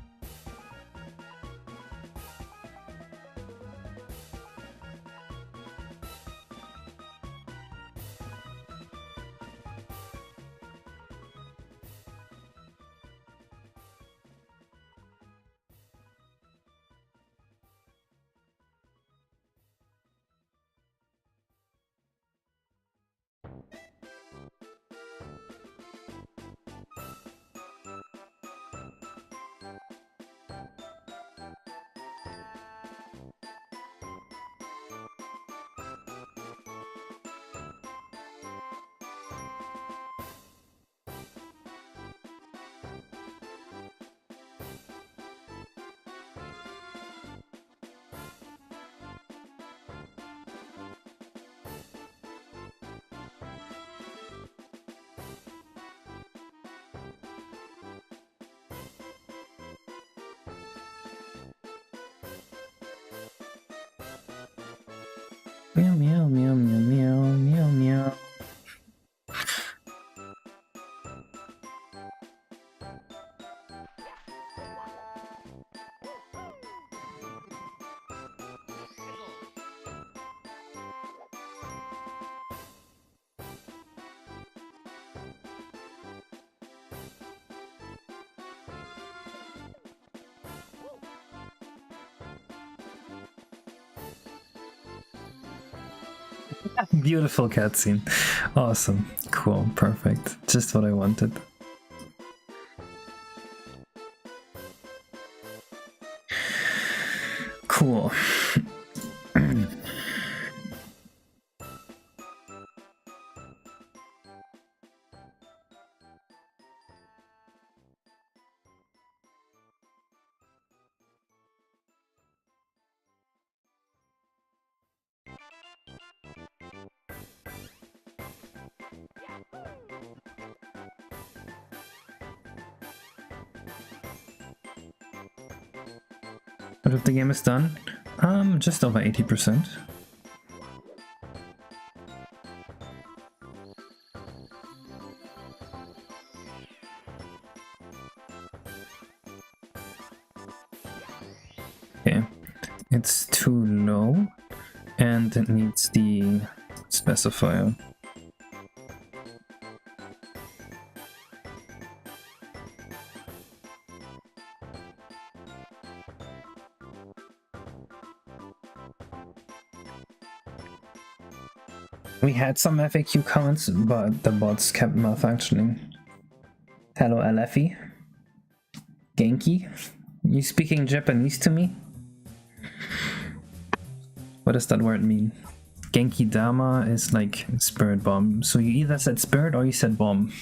Meow meow meow meow meow meow meow. Beautiful cutscene. Awesome. Cool. Perfect. Just what I wanted. Cool. But if the game is done, just over 80%. Okay, it's too low, and it needs the specifier. We had some FAQ comments, but the bots kept malfunctioning. Hello, LFE. Genki? You speaking Japanese to me? What does that word mean? Genki Dama is like spirit bomb. So you either said spirit or you said bomb.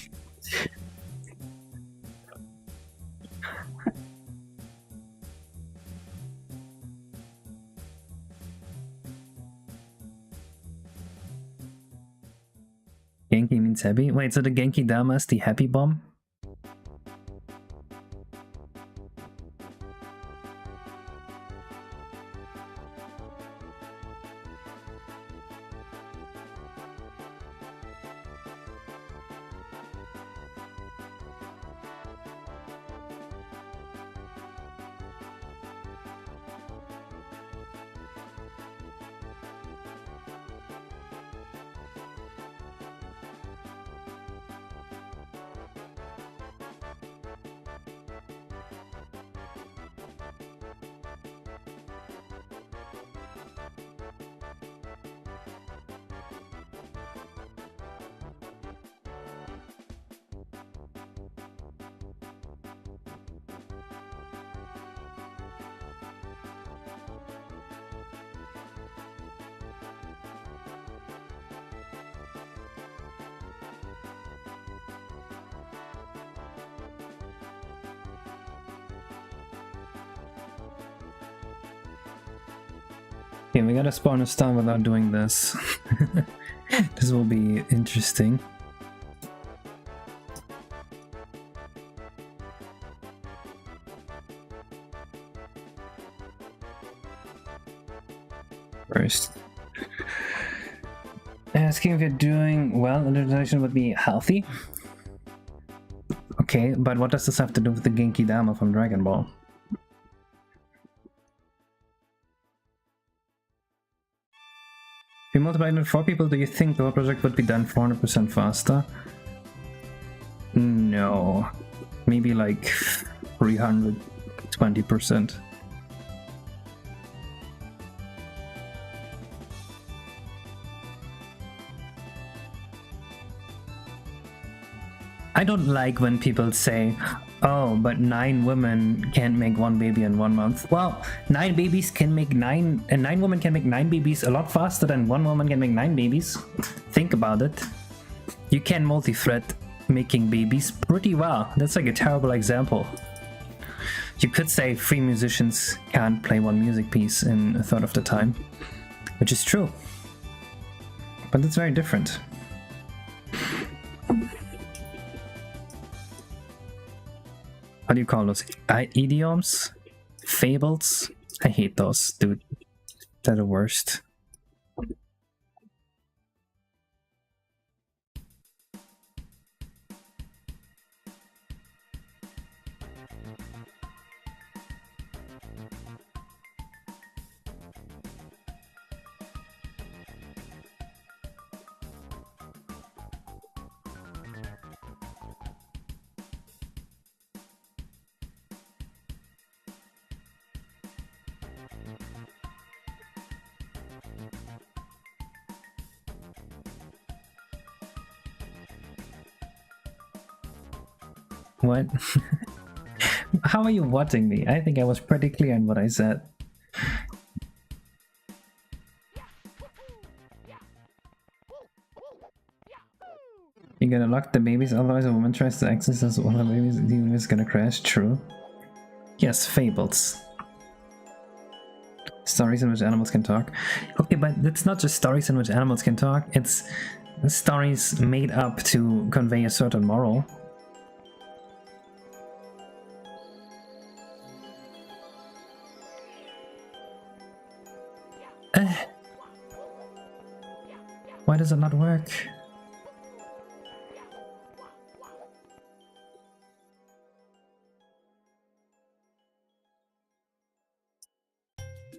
Genki means happy? Wait, so the Genki Dama is the happy bomb? Okay, we gotta spawn a star without doing this. This will be interesting. First, asking if you're doing well, interpretation would be healthy. Okay, but what does this have to do with the Genki Dama from Dragon Ball? If you multiply it with 4 people, do you think the whole project would be done 400% faster? No. Maybe like 320%. I don't like when people say, oh, but 9 women can't make 1 baby in 1 month. Well, 9 babies can make 9, and 9 women can make 9 babies a lot faster than 1 woman can make 9 babies. Think about it. You can multi-thread making babies pretty well. That's like a terrible example. You could say 3 musicians can't play 1 music piece in a third of the time, which is true. But it's very different. What do you call those? Idioms? Fables? I hate those, dude. They're the worst. What? How are you watching me? I think I was pretty clear in what I said. You gotta lock the babies, otherwise a woman tries to access us one of the babies, the unit is gonna crash. True. Yes, fables. Stories in which animals can talk. Okay, but it's not just stories in which animals can talk, it's stories made up to convey a certain moral. Why does it not work?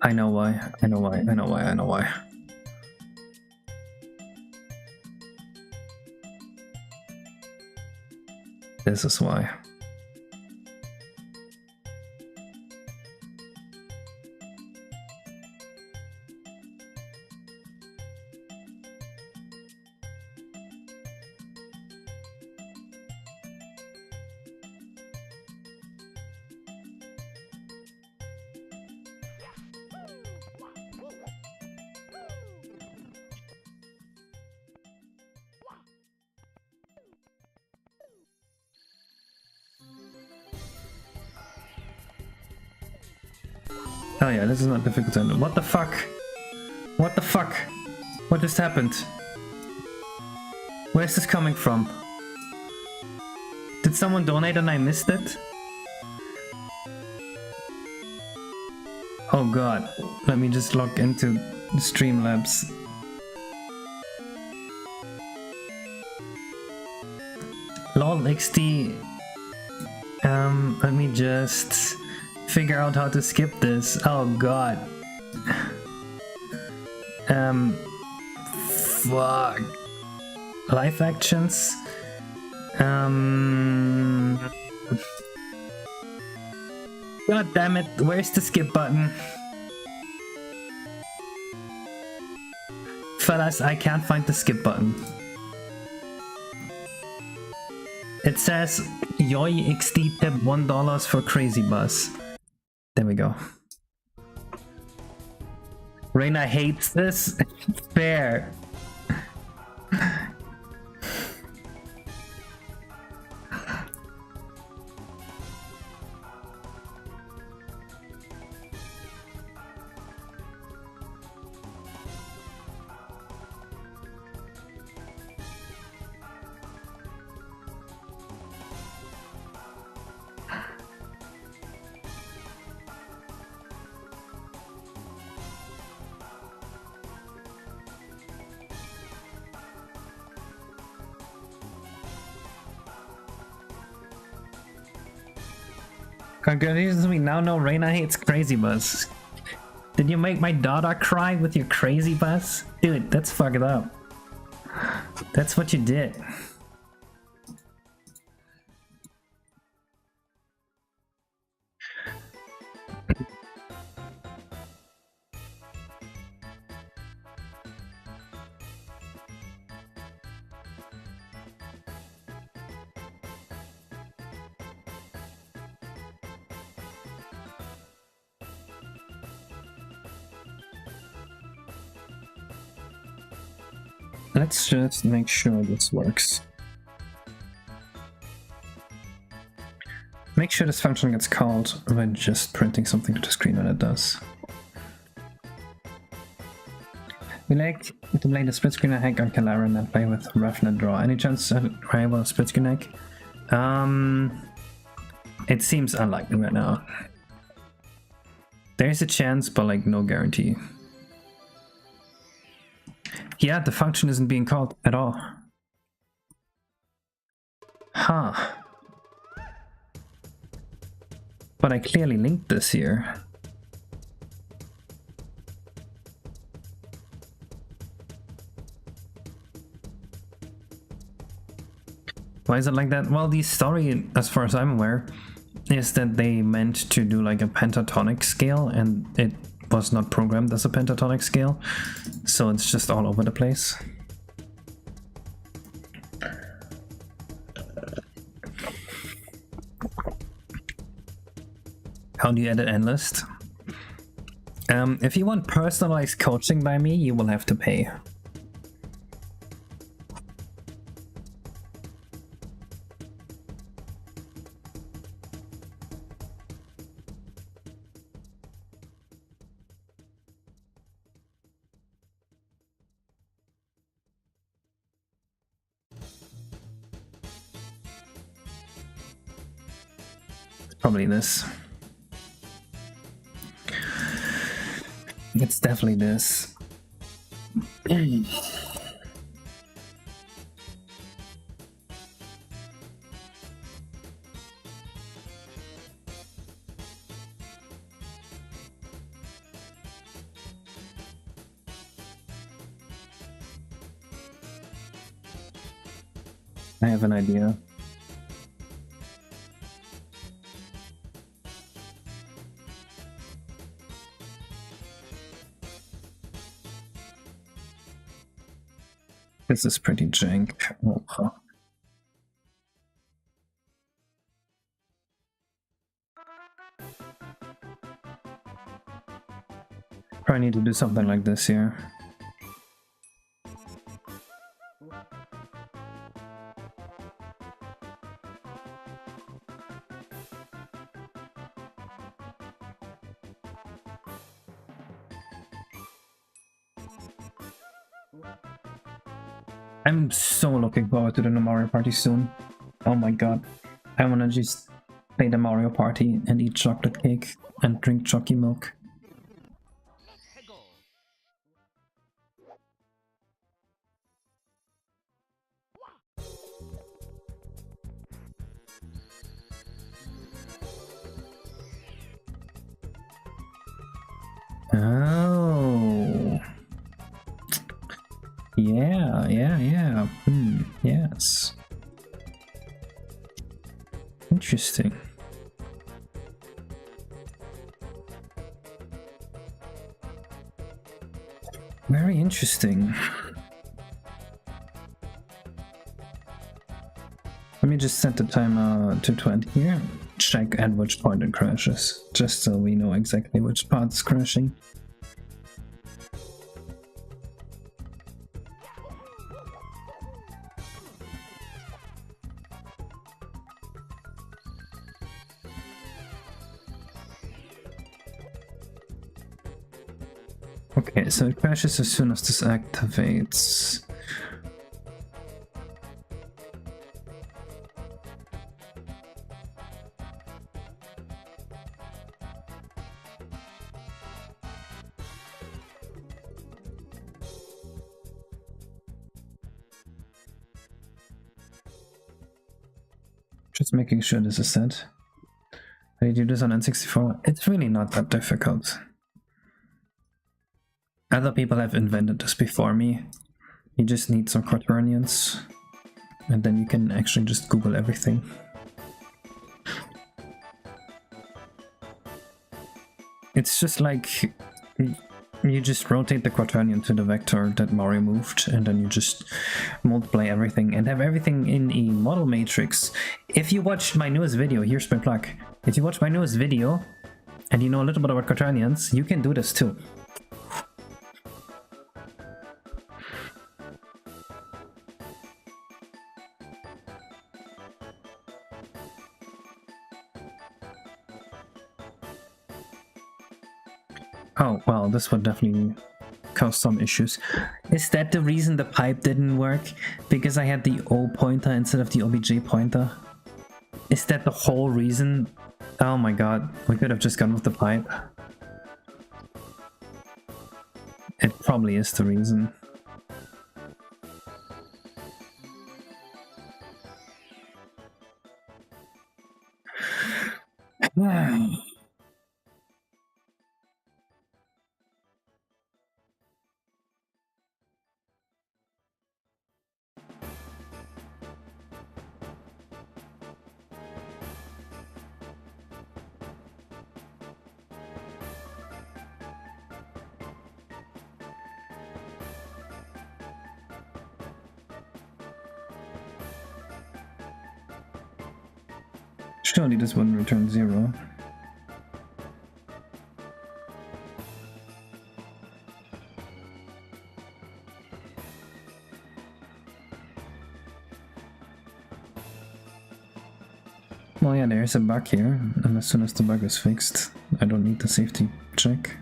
I know why. I know why. I know why. I know why. This is why. Oh yeah, this is not difficult to handle. What the fuck? What the fuck? What just happened? Where's this coming from? Did someone donate and I missed it? Oh god, let me just log into Streamlabs. Lol XD. Let me just figure out how to skip this. Oh god. Fuck. Live actions. God damn it, where's the skip button? Fellas, I can't find the skip button. It says Yoy XD tip $1 for Crazy Bus. There we go. Reina hates this. Fair. Congratulations, we now know Reina hates Crazy Bus. Did you make my daughter cry with your Crazy Bus? Dude, that's fucked up. That's what you did. Let's just make sure this works. Make sure this function gets called by just printing something to the screen when it does. We like to play the split screen hack on Kalara and then play with RefNet Draw. Any chance to rival split screen hack? It seems unlikely right now. There's a chance, but like no guarantee. Yeah, the function isn't being called at all. Huh. But I clearly linked this here. Why is it like that? Well, the story, as far as I'm aware, is that they meant to do like a pentatonic scale and it was not programmed as a pentatonic scale, so it's just all over the place. How do you edit end list? If you want personalized coaching by me, you will have to pay. Probably this. It's definitely this. I have an idea. This is pretty jank. Oh, huh. Probably need to do something like this here. I'm so looking forward to the new Mario Party soon. Oh my god. I wanna just play the Mario Party and eat chocolate cake and drink chalky milk. Oh. Yeah. Yes. Interesting. Very interesting. Let me just set the timer to 20 here. Check at which point it crashes, just so we know exactly which part is crashing. Okay, so it crashes as soon as this activates. Just making sure this is set. How do you do this on N64? It's really not that difficult. Other people have invented this before me. You just need some quaternions, and then you can actually just Google everything. It's just like you just rotate the quaternion to the vector that Mario moved, and then you just multiply everything and have everything in a model matrix. If you watched my newest video, here's my plug. If you watch my newest video and you know a little bit about quaternions, you can do this too. Oh, well, this would definitely cause some issues. Is that the reason the pipe didn't work? Because I had the O pointer instead of the OBJ pointer? Is that the whole reason? Oh my god, we could have just gone with the pipe. It probably is the reason. Surely this wouldn't return 0. there's a bug here, and as soon as the bug is fixed, I don't need the safety check.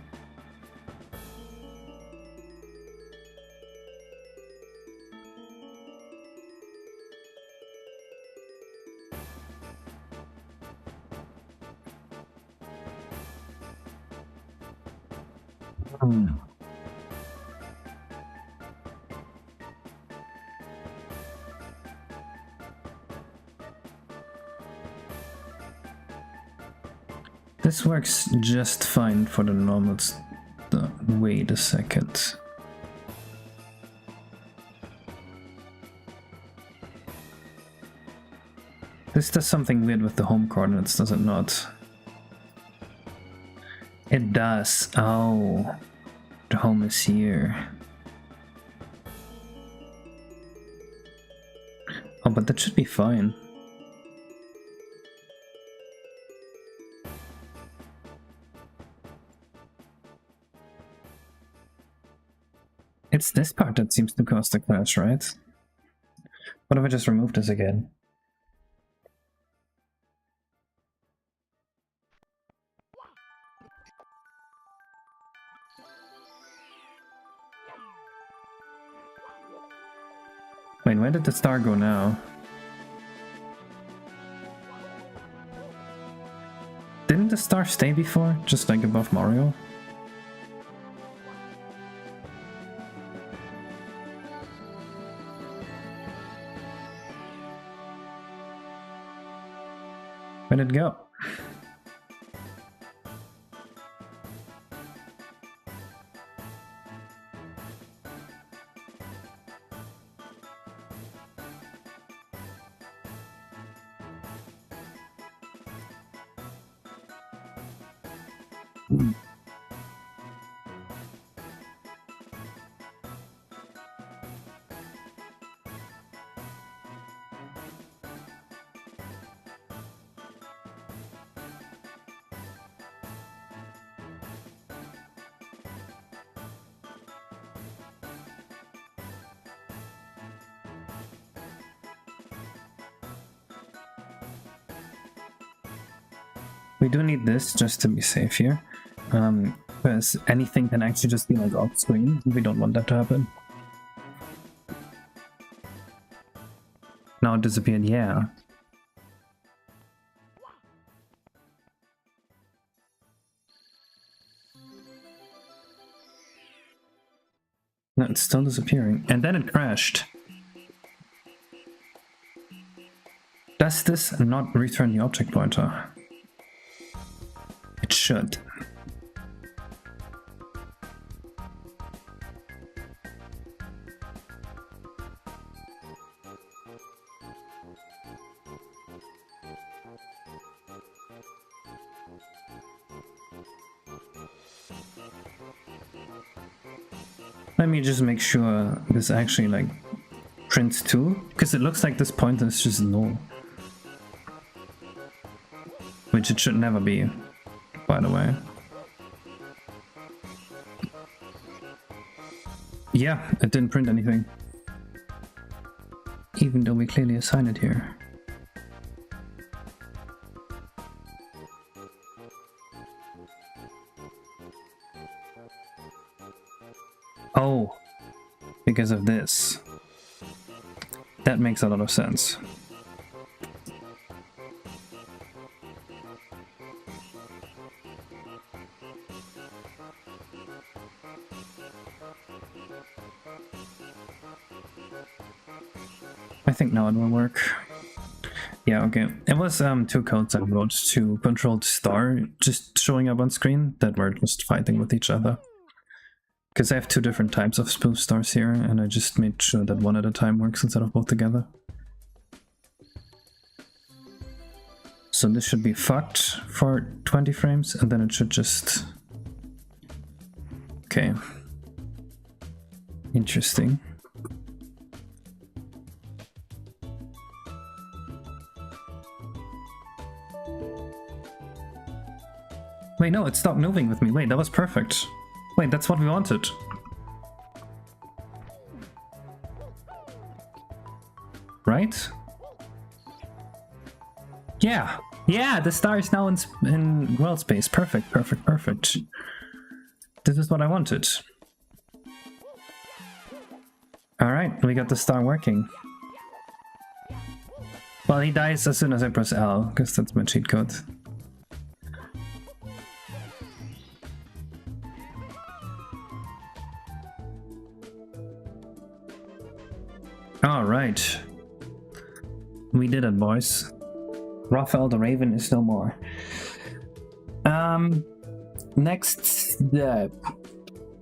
This works just fine for the normal. Wait a second. This does something weird with the home coordinates, does it not? It does. Oh, the home is here. Oh, but that should be fine. It's this part that seems to cause the clash, right? What if I just remove this again? Wait, where did the star go now? Didn't the star stay before? Just like above Mario? Where did it go? We do need this just to be safe here, because anything can actually just be like off screen. We don't want that to happen. Now it disappeared, yeah. No, it's still disappearing. And then it crashed. Does this not return the object pointer? It should. Let me just make sure this actually like prints too, because it looks like this pointer is just null. Which it should never be, by the way. Yeah, it didn't print anything. Even though we clearly assign it here. Oh, because of this. That makes a lot of sense. I think now it will work. Yeah, okay. It was two codes I wrote to control the star just showing up on screen that were just fighting with each other. Because I have two different types of spoof stars here, and I just made sure that one at a time works instead of both together. So this should be fucked for 20 frames, and then it should just... Okay. Interesting. Wait, no, it stopped moving with me. Wait, that was perfect. Wait, that's what we wanted. Right? Yeah. Yeah, the star is now in world space. Perfect, perfect, perfect. This is what I wanted. Alright, we got the star working. Well, he dies as soon as I press L, because that's my cheat code. Alright. We did it, boys. Raphael the Raven is no more. Next step.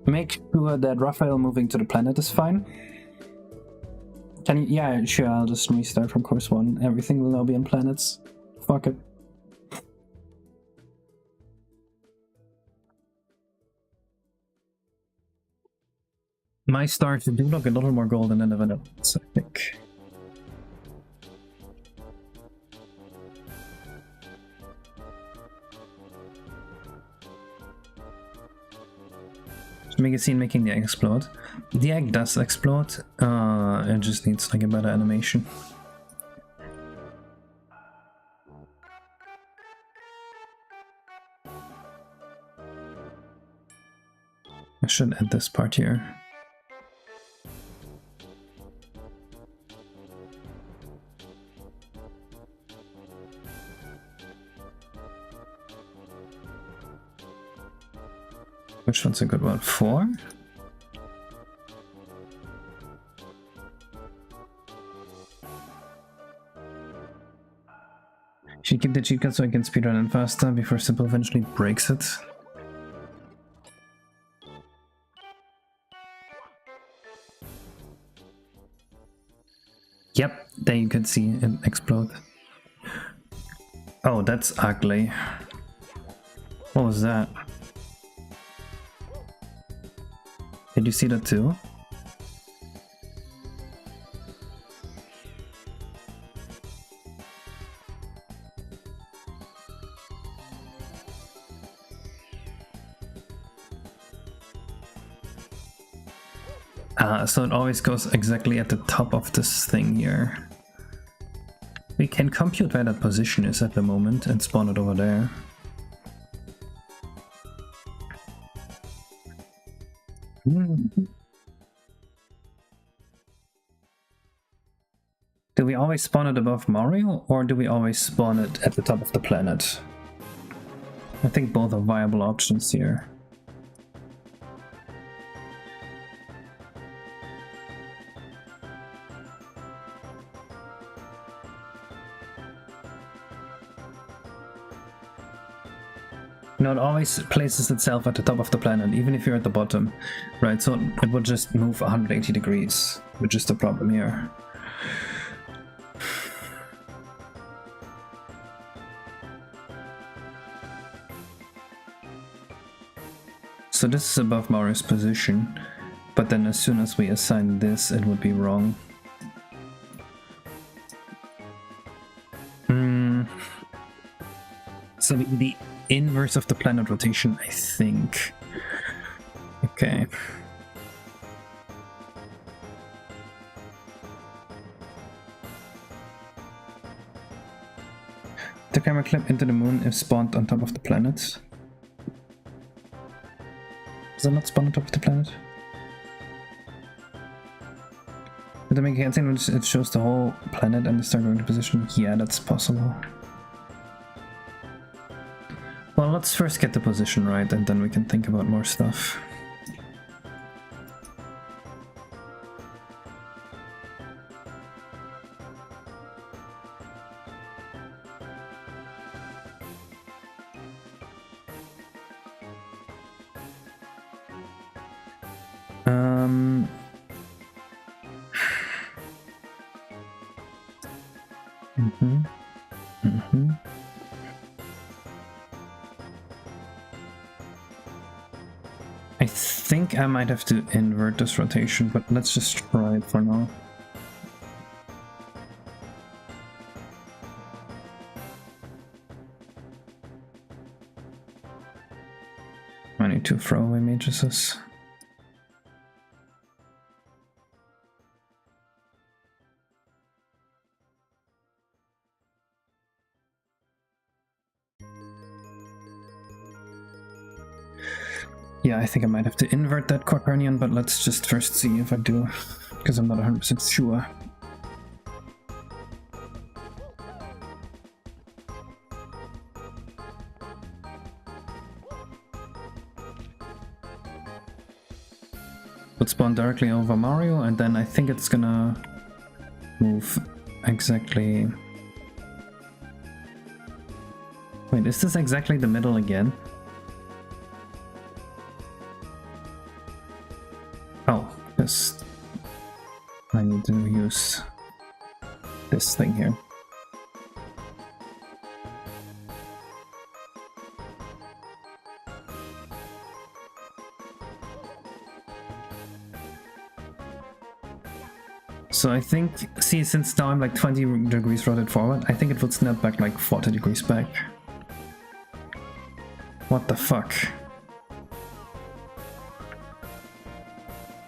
Make sure that Raphael moving to the planet is fine. Can you? Yeah, sure, I'll just restart from course 1. Everything will now be on planets. Fuck it. My stars do look a little more golden than the vanilla, I think. Make a scene making the egg explode. The egg does explode, it just needs like a better animation. I should add this part here. Which one's a good one? 4? Should keep the cheat code so I can speedrun it faster before Simple eventually breaks it. Yep, there you can see it explode. Oh, that's ugly. What was that? Did you see that too? So it always goes exactly at the top of this thing here. We can compute where that position is at the moment and spawn it over there. Do we always spawn it above Mario, or do we always spawn it at the top of the planet? I think both are viable options here. No, it always places itself at the top of the planet, even if you're at the bottom, right? So it would just move 180 degrees, which is the problem here. So this is above Mario's position, but then as soon as we assign this, it would be wrong. So the inverse of the planet rotation, I think. Okay. The camera clip into the moon if spawned on top of the planet. Does it not spawn on top of the planet? Did I make a cutscene which it shows the whole planet and the star going to position? Yeah, that's possible. Well, let's first get the position right, and then we can think about more stuff. I think I might have to invert this rotation, but let's just try it for now. I need to throw away matrices. Yeah, I think I might have to invert that quaternion, but let's just first see if I do, because I'm not 100% sure. Would spawn directly over Mario, and then I think it's gonna move exactly... Wait, is this exactly the middle again? Oh, this... I need to use this thing here. So I think, see, since now I'm like 20 degrees rotated forward, I think it would snap back like 40 degrees back. What the fuck?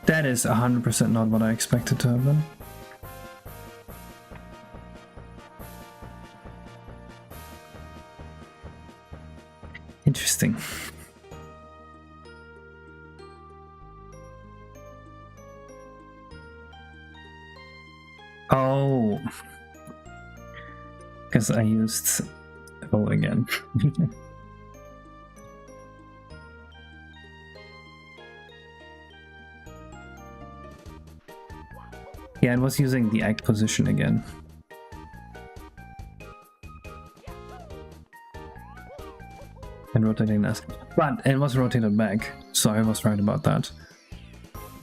That is 100% not what I expected to happen. Interesting. Oh, because I used O again. Yeah, I was using the egg position again. And rotating this. But it was rotated back, so I was right about that.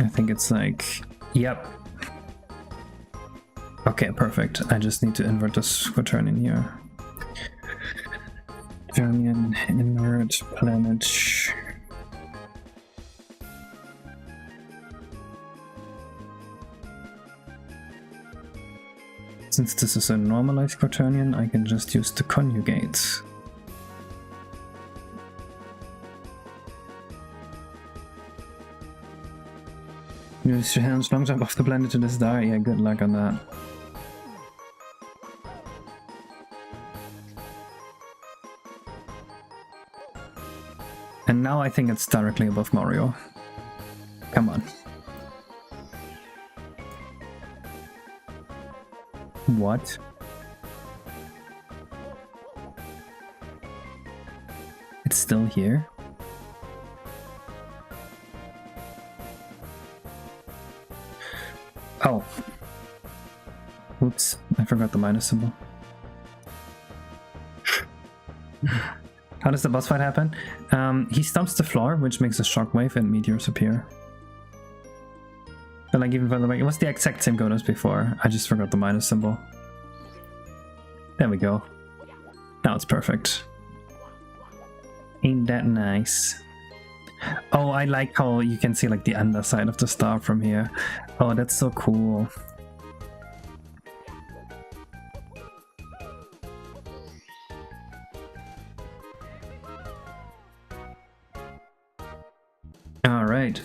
I think it's like, yep. Okay, perfect. I just need to invert this quaternion here. Quaternion, invert, planet. Since this is a normalized quaternion, I can just use the conjugates. Use your hands, long jump off the planet to the star. Yeah, good luck on that. And now I think it's directly above Mario. Come on. What? It's still here? Oh. Oops, I forgot the minus symbol. How does the boss fight happen? He stomps the floor, which makes a shockwave and meteors appear. But like even further back, it was the exact same code as before. I just forgot the minus symbol. There we go. Now it's perfect. Ain't that nice? Oh, I like how you can see like the underside of the star from here. Oh, that's so cool. All right.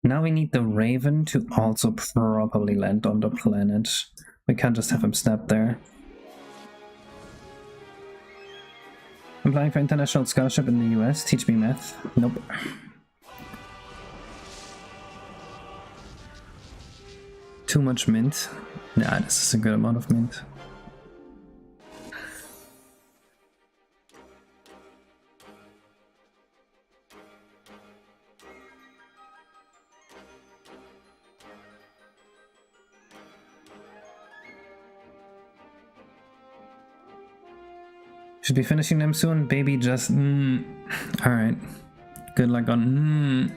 Now we need the Raven to also probably land on the planet. We can't just have him snap there. Applying for international scholarship in the US. Teach me math. Nope. Too much mint. Nah, this is a good amount of mint. Should be finishing them soon, baby. Just Alright. Good luck on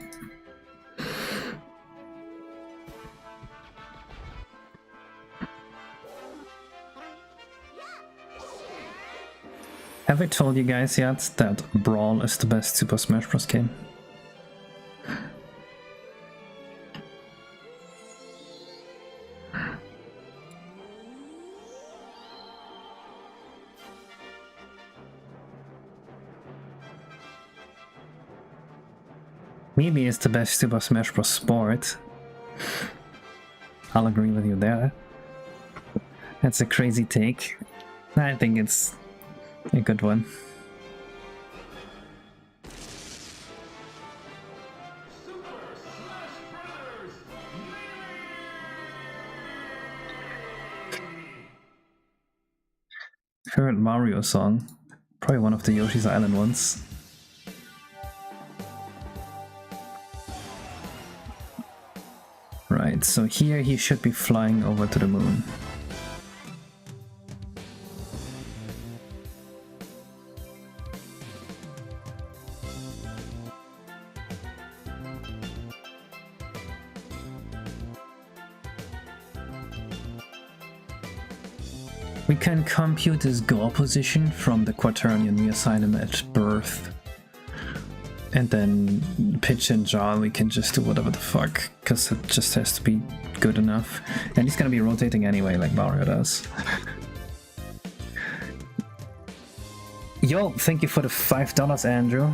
Have I told you guys yet that Brawl is the best Super Smash Bros. Game? Melee is the best Super Smash Bros. Sport. I'll agree with you there. That's a crazy take. I think it's a good one. Favorite Mario song? Probably one of the Yoshi's Island ones. Right, so here he should be flying over to the moon. We can compute his gore position from the quaternion we assign him at birth. And then pitch and jaw, we can just do whatever the fuck, because it just has to be good enough. And he's gonna be rotating anyway, like Mario does. Yo, thank you for the $5, Andrew.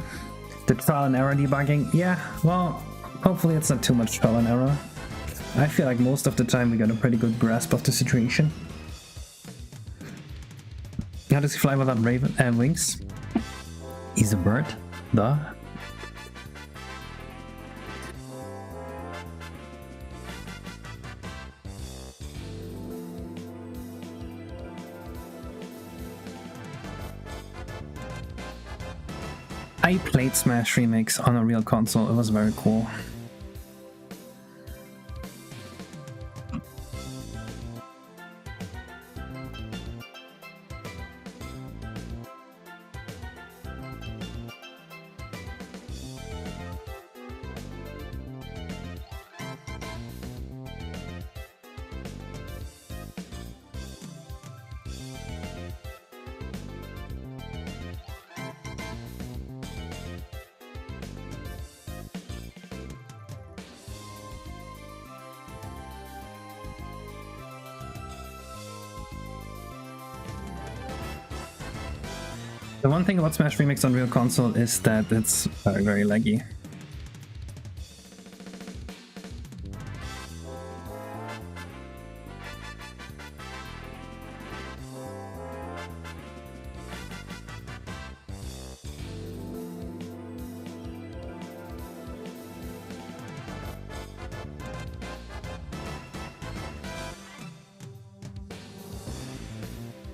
The trial and error debugging? Yeah, well, hopefully it's not too much trial and error. I feel like most of the time we got a pretty good grasp of the situation. How does he fly without wings? He's a bird. Duh. I played Smash Remix on a real console, it was very cool. The one thing about Smash Remix on real console is that it's very, very laggy.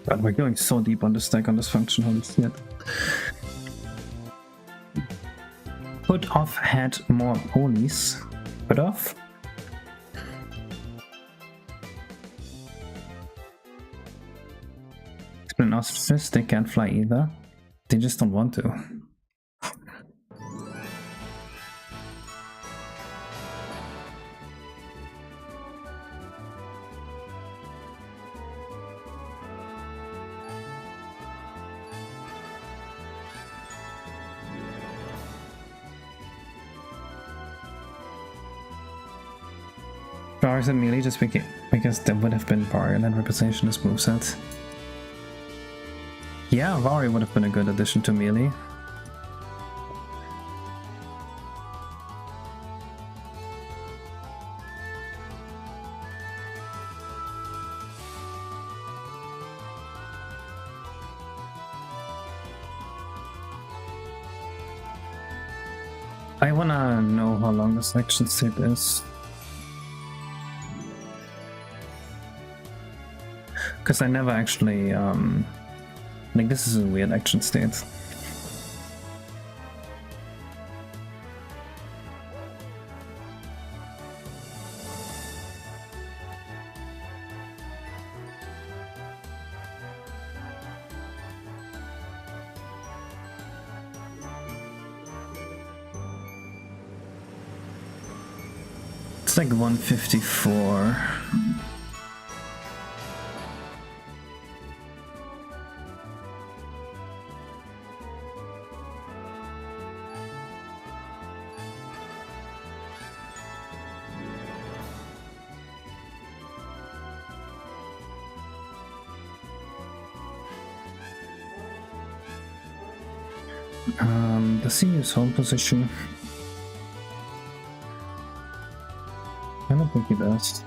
God, we're going so deep on the stack on this function, holy shit. Put off had more ponies. Put off? Explain ostriches, they can't fly either. They just don't want to. Bars and melee just because there would have been Varian representation as moveset. Yeah, Vari would have been a good addition to melee. I wanna know how long this action state is. Because I never actually, like, this is a weird action state. It's like 154. Does he use home position? I don't think he does.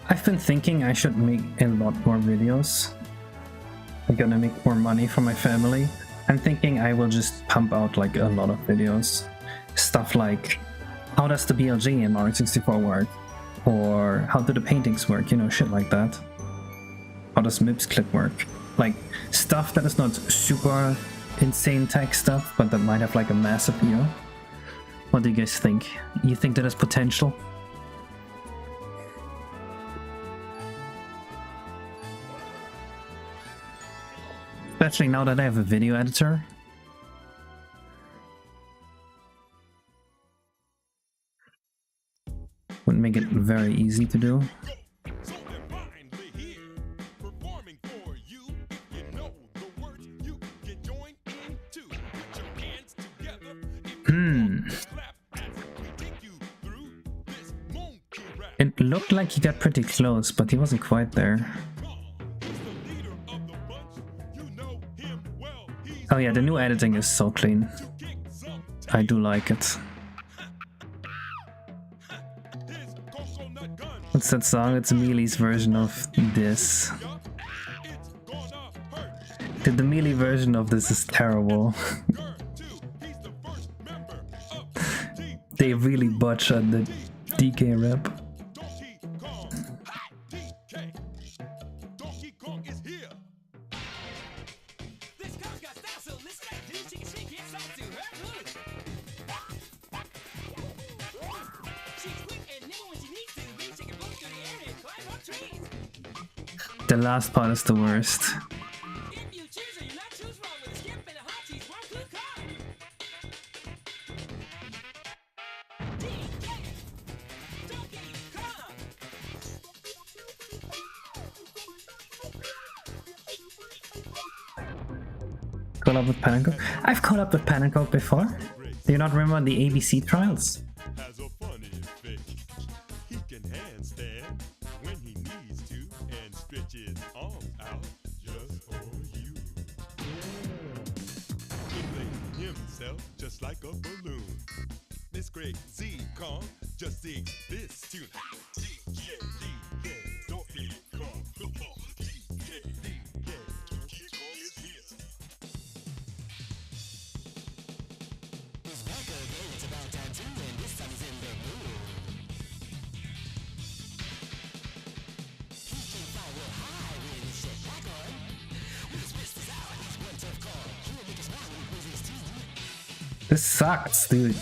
I've been thinking I should make a lot more videos. I'm gonna make more money for my family. I'm thinking I will just pump out like a lot of videos. Stuff like, how does the BLG in Mario 64 work? Or how do the paintings work, you know, shit like that. How does MIPS clip work? Like, stuff that is not super insane tech stuff, but that might have like a mass appeal. What do you guys think? You think that has potential? Especially now that I have a video editor. Would make it very easy to do. It looked like he got pretty close, but he wasn't quite there. Oh yeah, the new editing is so clean. I do like it. What's that song? It's Mealy's version of this. The Mealy version of this is terrible. They really butchered the DK rap. The last part is the worst. Collab with Panacoke? I've collabed with Panacoke before. Do you not remember the ABC trials? Just like a balloon. This great Z Kong just sings this tune. Donkey Kong. Donkey Kong is here. It's back again, it's about time too, and this time he's in the mood. He can fly real high with his shit back on. With his whiskers out, he's one tough call. He'll make us smile when he brings his teeth. This sucks, dude.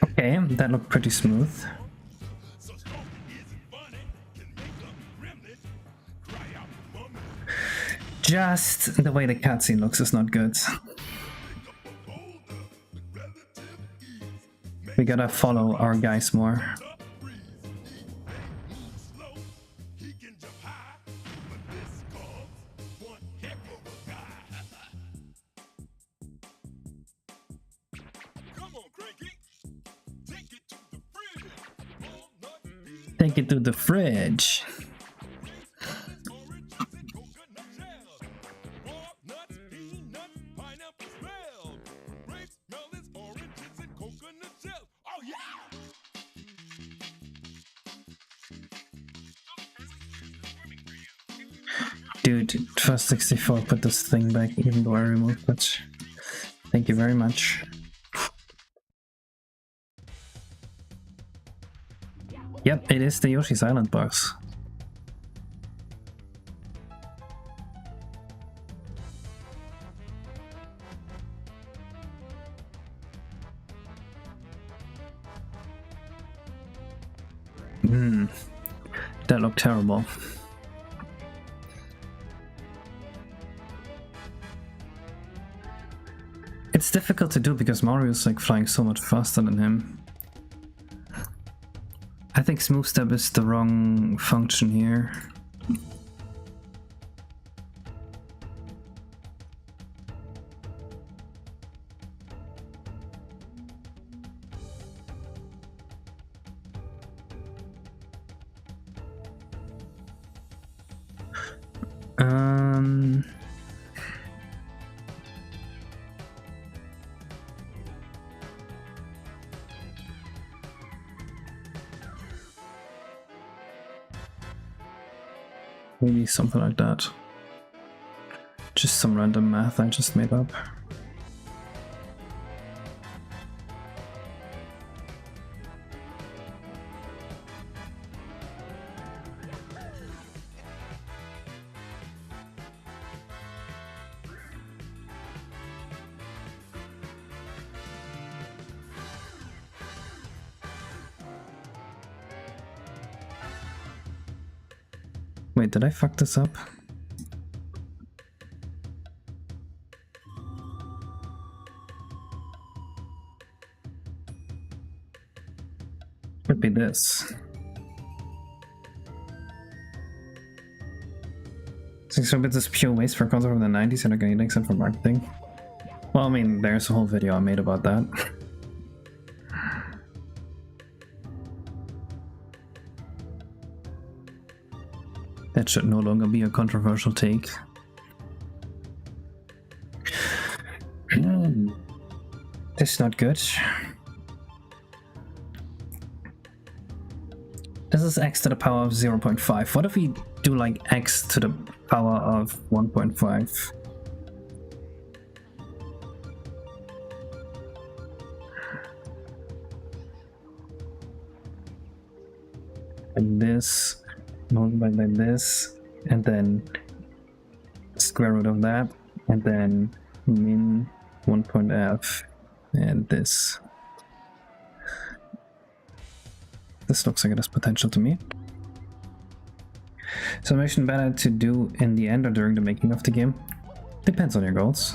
Okay, that looked pretty smooth. Just the way the cutscene looks is not good. We gotta follow our guys more. Take it to the fridge. Dude, Trust 64 put this thing back even though I removed it. Thank you very much. Yep, it is the Yoshi's Island box. That looked terrible. It's difficult to do because Mario's like flying so much faster than him. I think smooth step is the wrong function here. Maybe something like that. Just some random math I just made up. Wait, did I fuck this up? Could be this. So bits is pure waste for a console from the 90s and getting except for marketing. Well, I mean, there's a whole video I made about that. That should no longer be a controversial take. This is not good. This is x to the power of 0.5. What if we do like x to the power of 1.5? And this multiplied by this, and then square root of that, and then min 1.f, and this. This looks like it has potential to me. Summation better to do in the end or during the making of the game? Depends on your goals.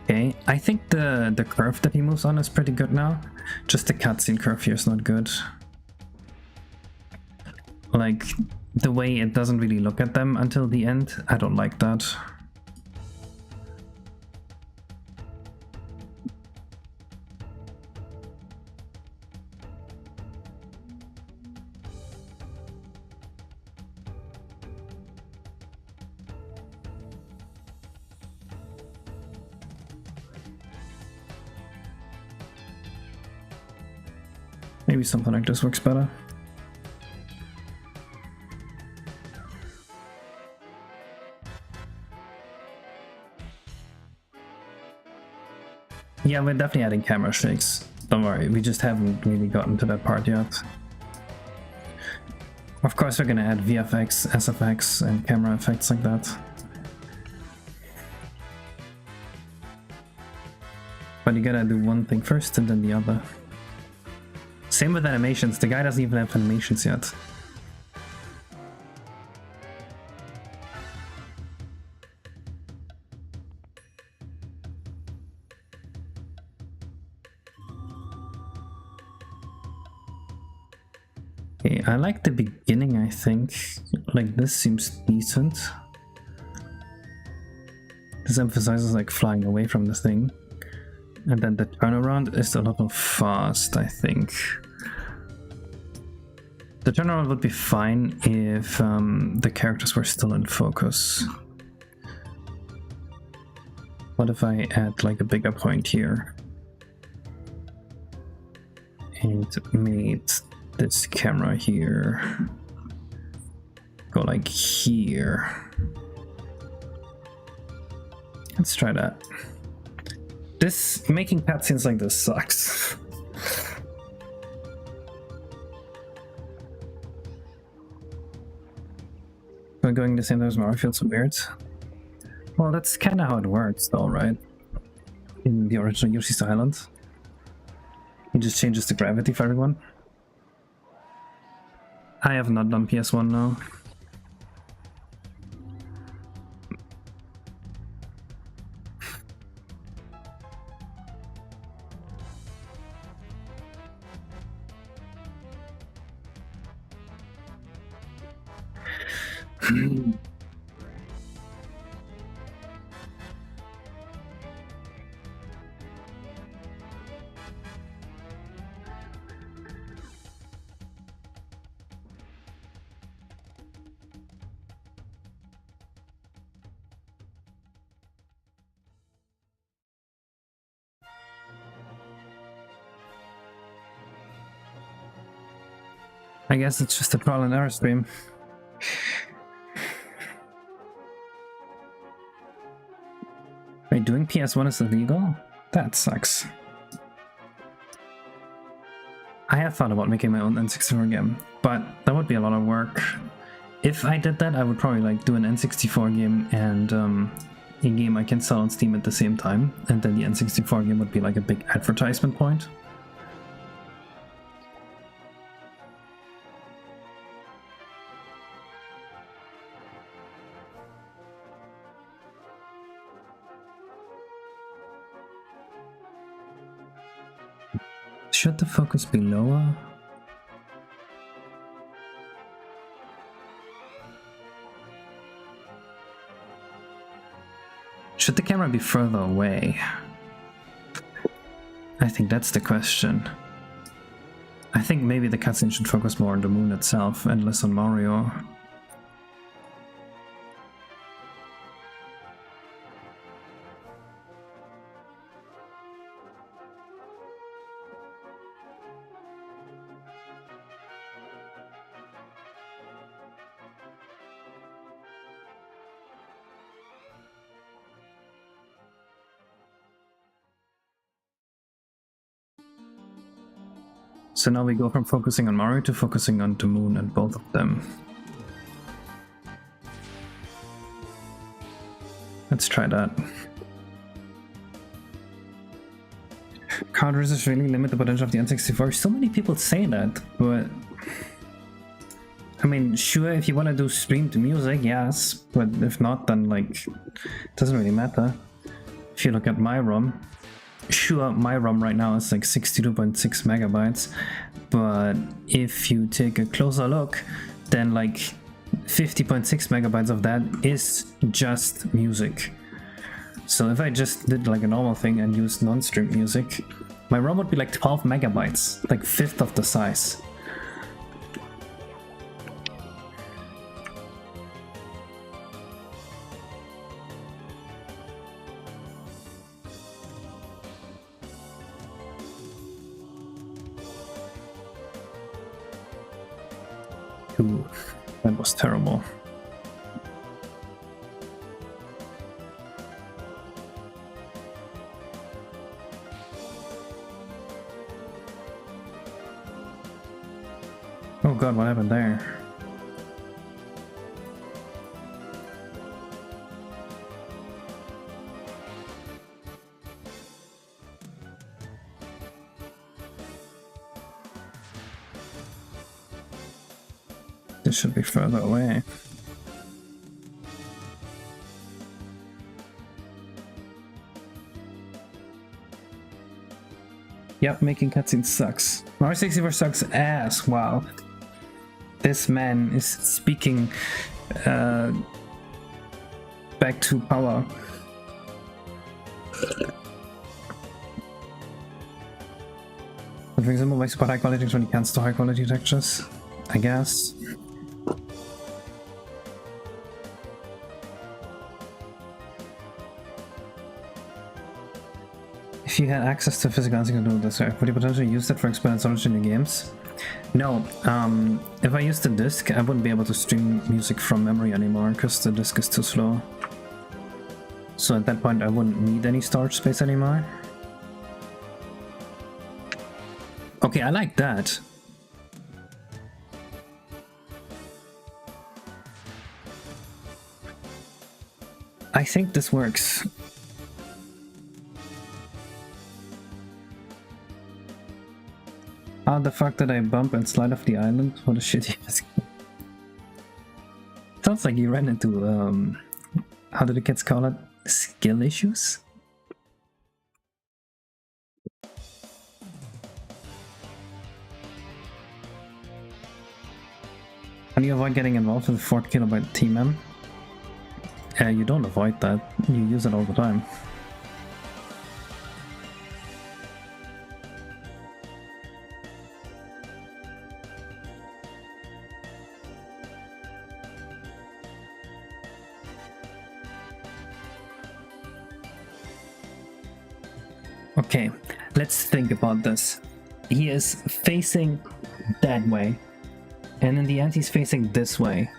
Okay, I think the curve that he moves on is pretty good now. Just the cutscene curve here is not good. Like, the way it doesn't really look at them until the end, I don't like that. Maybe something like this works better. Yeah, we're definitely adding camera shakes. Don't worry, we just haven't really gotten to that part yet. Of course we're gonna add VFX, SFX, and camera effects like that. But you gotta do one thing first and then the other. Same with animations, the guy doesn't even have animations yet. Okay, I like the beginning, I think. Like, this seems decent. This emphasizes like flying away from the thing. And then the turnaround is a little fast, I think. The turnaround would be fine if the characters were still in focus. What if I add like a bigger point here? And made this camera here go like here. Let's try that. This making cutscenes like this sucks. So going the same time as Mario feels so weird. Well, that's kind of how it works, though, right? In the original Yoshi's Island, he just changes the gravity for everyone. I have not done PS1 now. I guess it's just a trial and error stream. Wait, doing PS1 is illegal? That sucks. I have thought about making my own N64 game, but that would be a lot of work. If I did that, I would probably like do an N64 game and a game I can sell on Steam at the same time, and then the N64 game would be like a big advertisement point. Should the focus be lower? Should the camera be further away? I think that's the question. I think maybe the cutscene should focus more on the moon itself and less on Mario. So now we go from focusing on Mario to focusing on the moon and both of them. Let's try that. Card resistors really limit the potential of the N64. So many people say that, but I mean, sure, if you want to do streamed music, yes, but if not, then like, it doesn't really matter. If you look at my ROM, sure, my ROM right now is like 62.6 megabytes, but if you take a closer look, then like 50.6 megabytes of that is just music. So if I just did like a normal thing and used non-stream music, my ROM would be like 12 megabytes, like fifth of the size. Ooh, that was terrible. Oh god, what happened there? This should be further away. Yep, making cutscenes sucks. Mario 64 sucks ass, wow. This man is speaking back to power. For example, like super high quality when you can't store high quality textures, I guess. If you had access to physical encyclopedia, would you potentially use that for expanded storage in your games? No, if I used the disc, I wouldn't be able to stream music from memory anymore because the disc is too slow. So at that point I wouldn't need any storage space anymore. Okay, I like that. I think this works. How the fuck did I bump and slide off the island? What a shitty ass game. Sounds like you ran into, how do the kids call it? Skill issues? How do you avoid getting involved with the 4 kilobyte TMM? You don't avoid that, you use it all the time. Okay, let's think about this. He is facing that way, and in the end he's facing this way.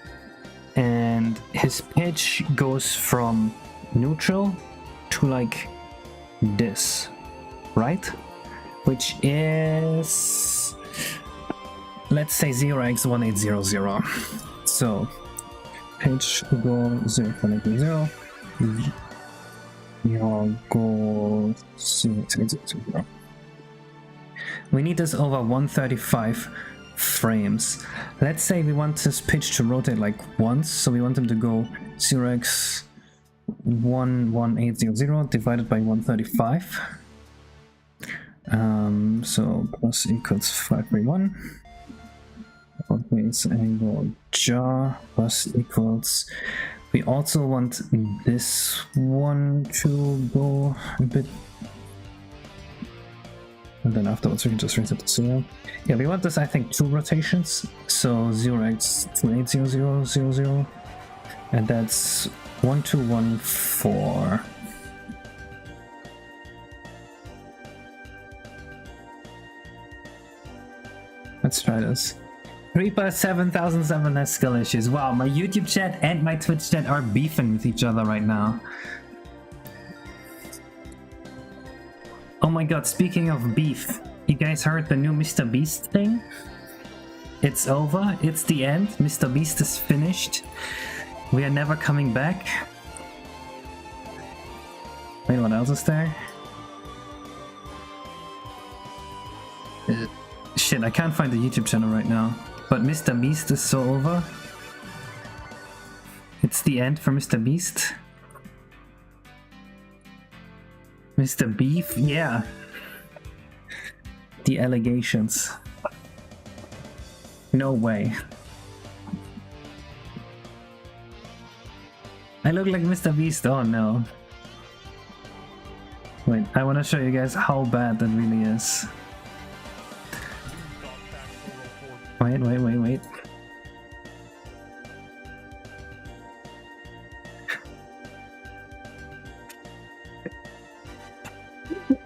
And his pitch goes from neutral to like this, right? Which is, let's say 0x1800. So pitch will go 0.800. You'll go 0.800. We need this over 135 frames. Let's say we want this pitch to rotate like once, so we want him to go 0x1800 divided by 135. So plus equals 531. Base angle jar plus equals. We also want this one to go a bit. And then afterwards we can just raise it to 0. Yeah, we want this, I think, 2 rotations. So 0x280000. And that's 1214. Let's try this. Reaper 7007 has skill issues. Wow, my YouTube chat and my Twitch chat are beefing with each other right now. Oh my god, speaking of beef, you guys heard the new Mr. Beast thing? It's over, it's the end, Mr. Beast is finished. We are never coming back. Wait, what else is there? Shit, I can't find the YouTube channel right now. But Mr. Beast is so over. It's the end for Mr. Beast. Mr. Beef, yeah. The allegations. No way. I look like Mr. Beast, oh no. Wait, I want to show you guys how bad that really is. Wait.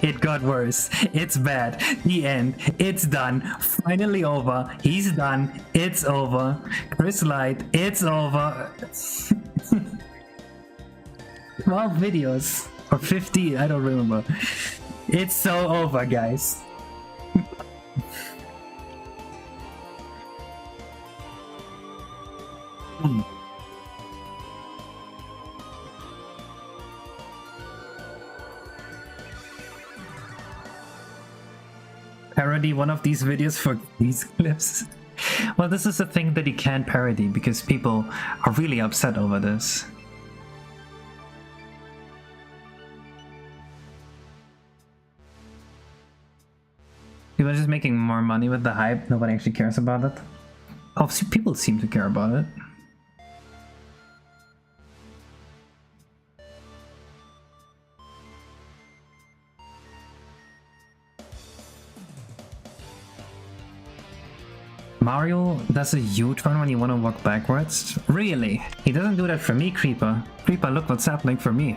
It got worse. It's bad. The end. It's done. Finally over. He's done. It's over. Chris Light. It's over. 12 videos. Or 50. I don't remember. It's so over, guys. Parody one of these videos for these clips. Well, this is a thing that you can't parody because people are really upset over this. People are just making more money with the hype. Nobody actually cares about it. Oh, people seem to care about it. Mario does a U-turn when you want to walk backwards? Really? He doesn't do that for me, Creeper. Creeper, look what's happening for me.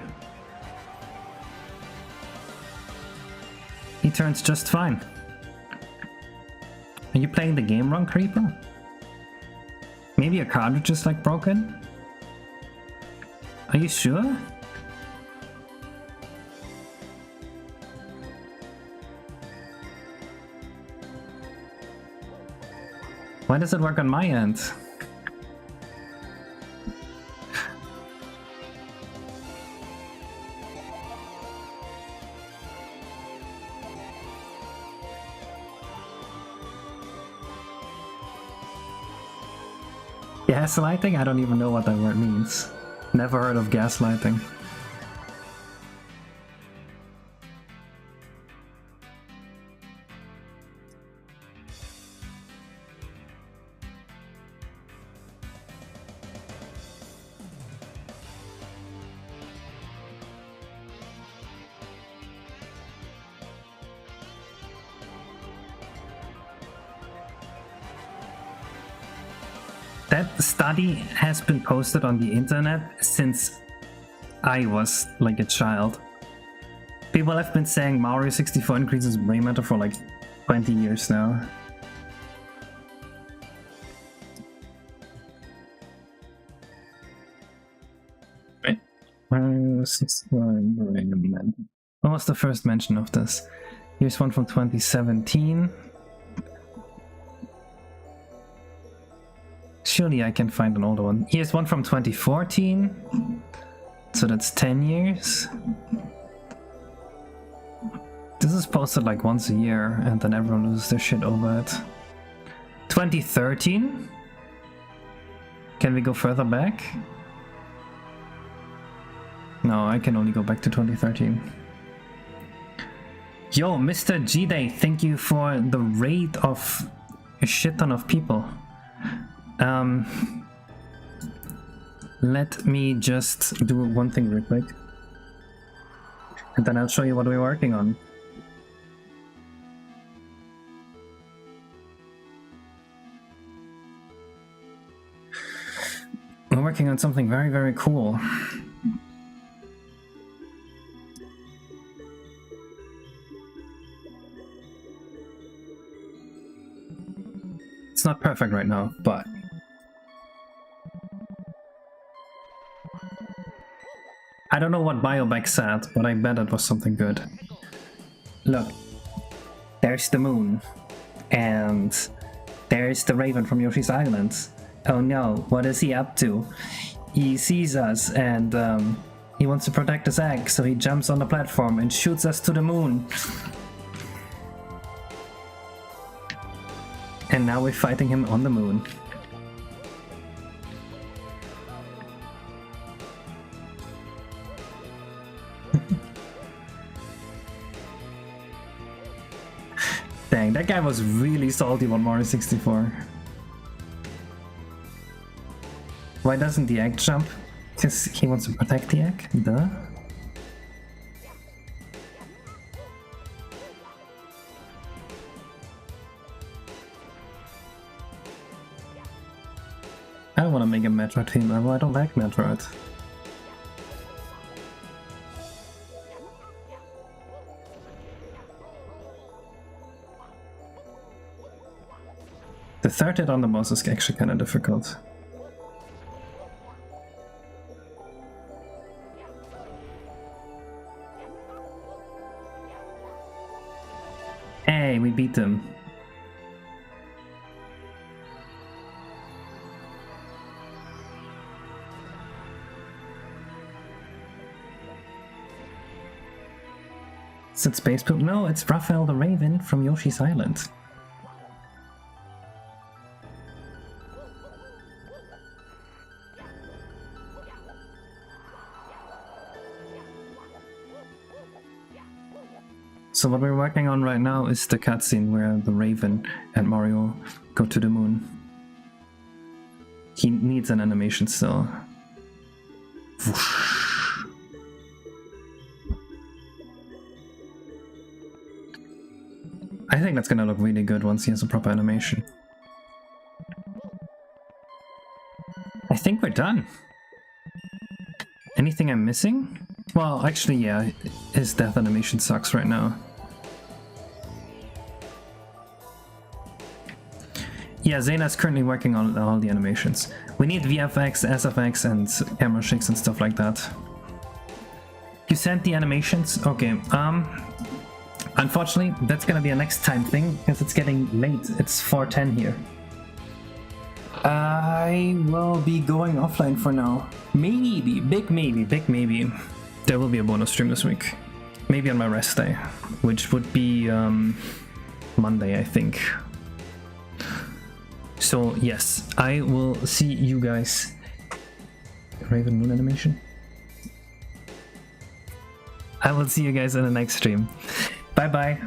He turns just fine. Are you playing the game wrong, Creeper? Maybe your cartridge is like broken? Are you sure? Why does it work on my end? Gaslighting? I don't even know what that word means. Never heard of gaslighting. That study has been posted on the internet since I was like a child. People have been saying Mario 64 increases brain matter for like 20 years now. Right. Mario 64 brain matter. What was the first mention of this? Here's one from 2017. Surely I can find an older one. Here's one from 2014. So that's 10 years. This is posted like once a year and then everyone loses their shit over it. 2013? Can we go further back? No, I can only go back to 2013. Yo, Mr. G-Day, thank you for the raid of a shit ton of people. Let me just do one thing real quick. And then I'll show you what we're working on. We're working on something very, very cool. It's not perfect right now, but I don't know what Bioback said, but I bet it was something good. Look, there's the moon, and there's the raven from Yoshi's Island. Oh no, what is he up to? He sees us and he wants to protect his egg, so he jumps on the platform and shoots us to the moon. And now we're fighting him on the moon. Dang, that guy was really salty about Mario 64. Why doesn't the egg jump? Because he wants to protect the egg? Duh. I don't want to make a Metroid theme level, I don't like Metroid. The third hit on the boss is actually kind of difficult. Hey, we beat them. Is it Space Poop? No, it's Raphael the Raven from Yoshi's Island. So what we're working on right now is the cutscene where the Raven and Mario go to the moon. He needs an animation still. Whoosh. I think that's gonna look really good once he has a proper animation. I think we're done. Anything I'm missing? Well, actually, yeah, his death animation sucks right now. Yeah, Zena's currently working on all the animations. We need VFX, SFX, and camera shakes and stuff like that. You sent the animations? Okay, unfortunately, that's gonna be a next time thing, because it's getting late. It's 4:10 here. I will be going offline for now. Maybe, big maybe. There will be a bonus stream this week. Maybe on my rest day, which would be Monday, I think. So yes, I will see you guys. Raven Moon animation. I will see you guys in the next stream. Bye bye.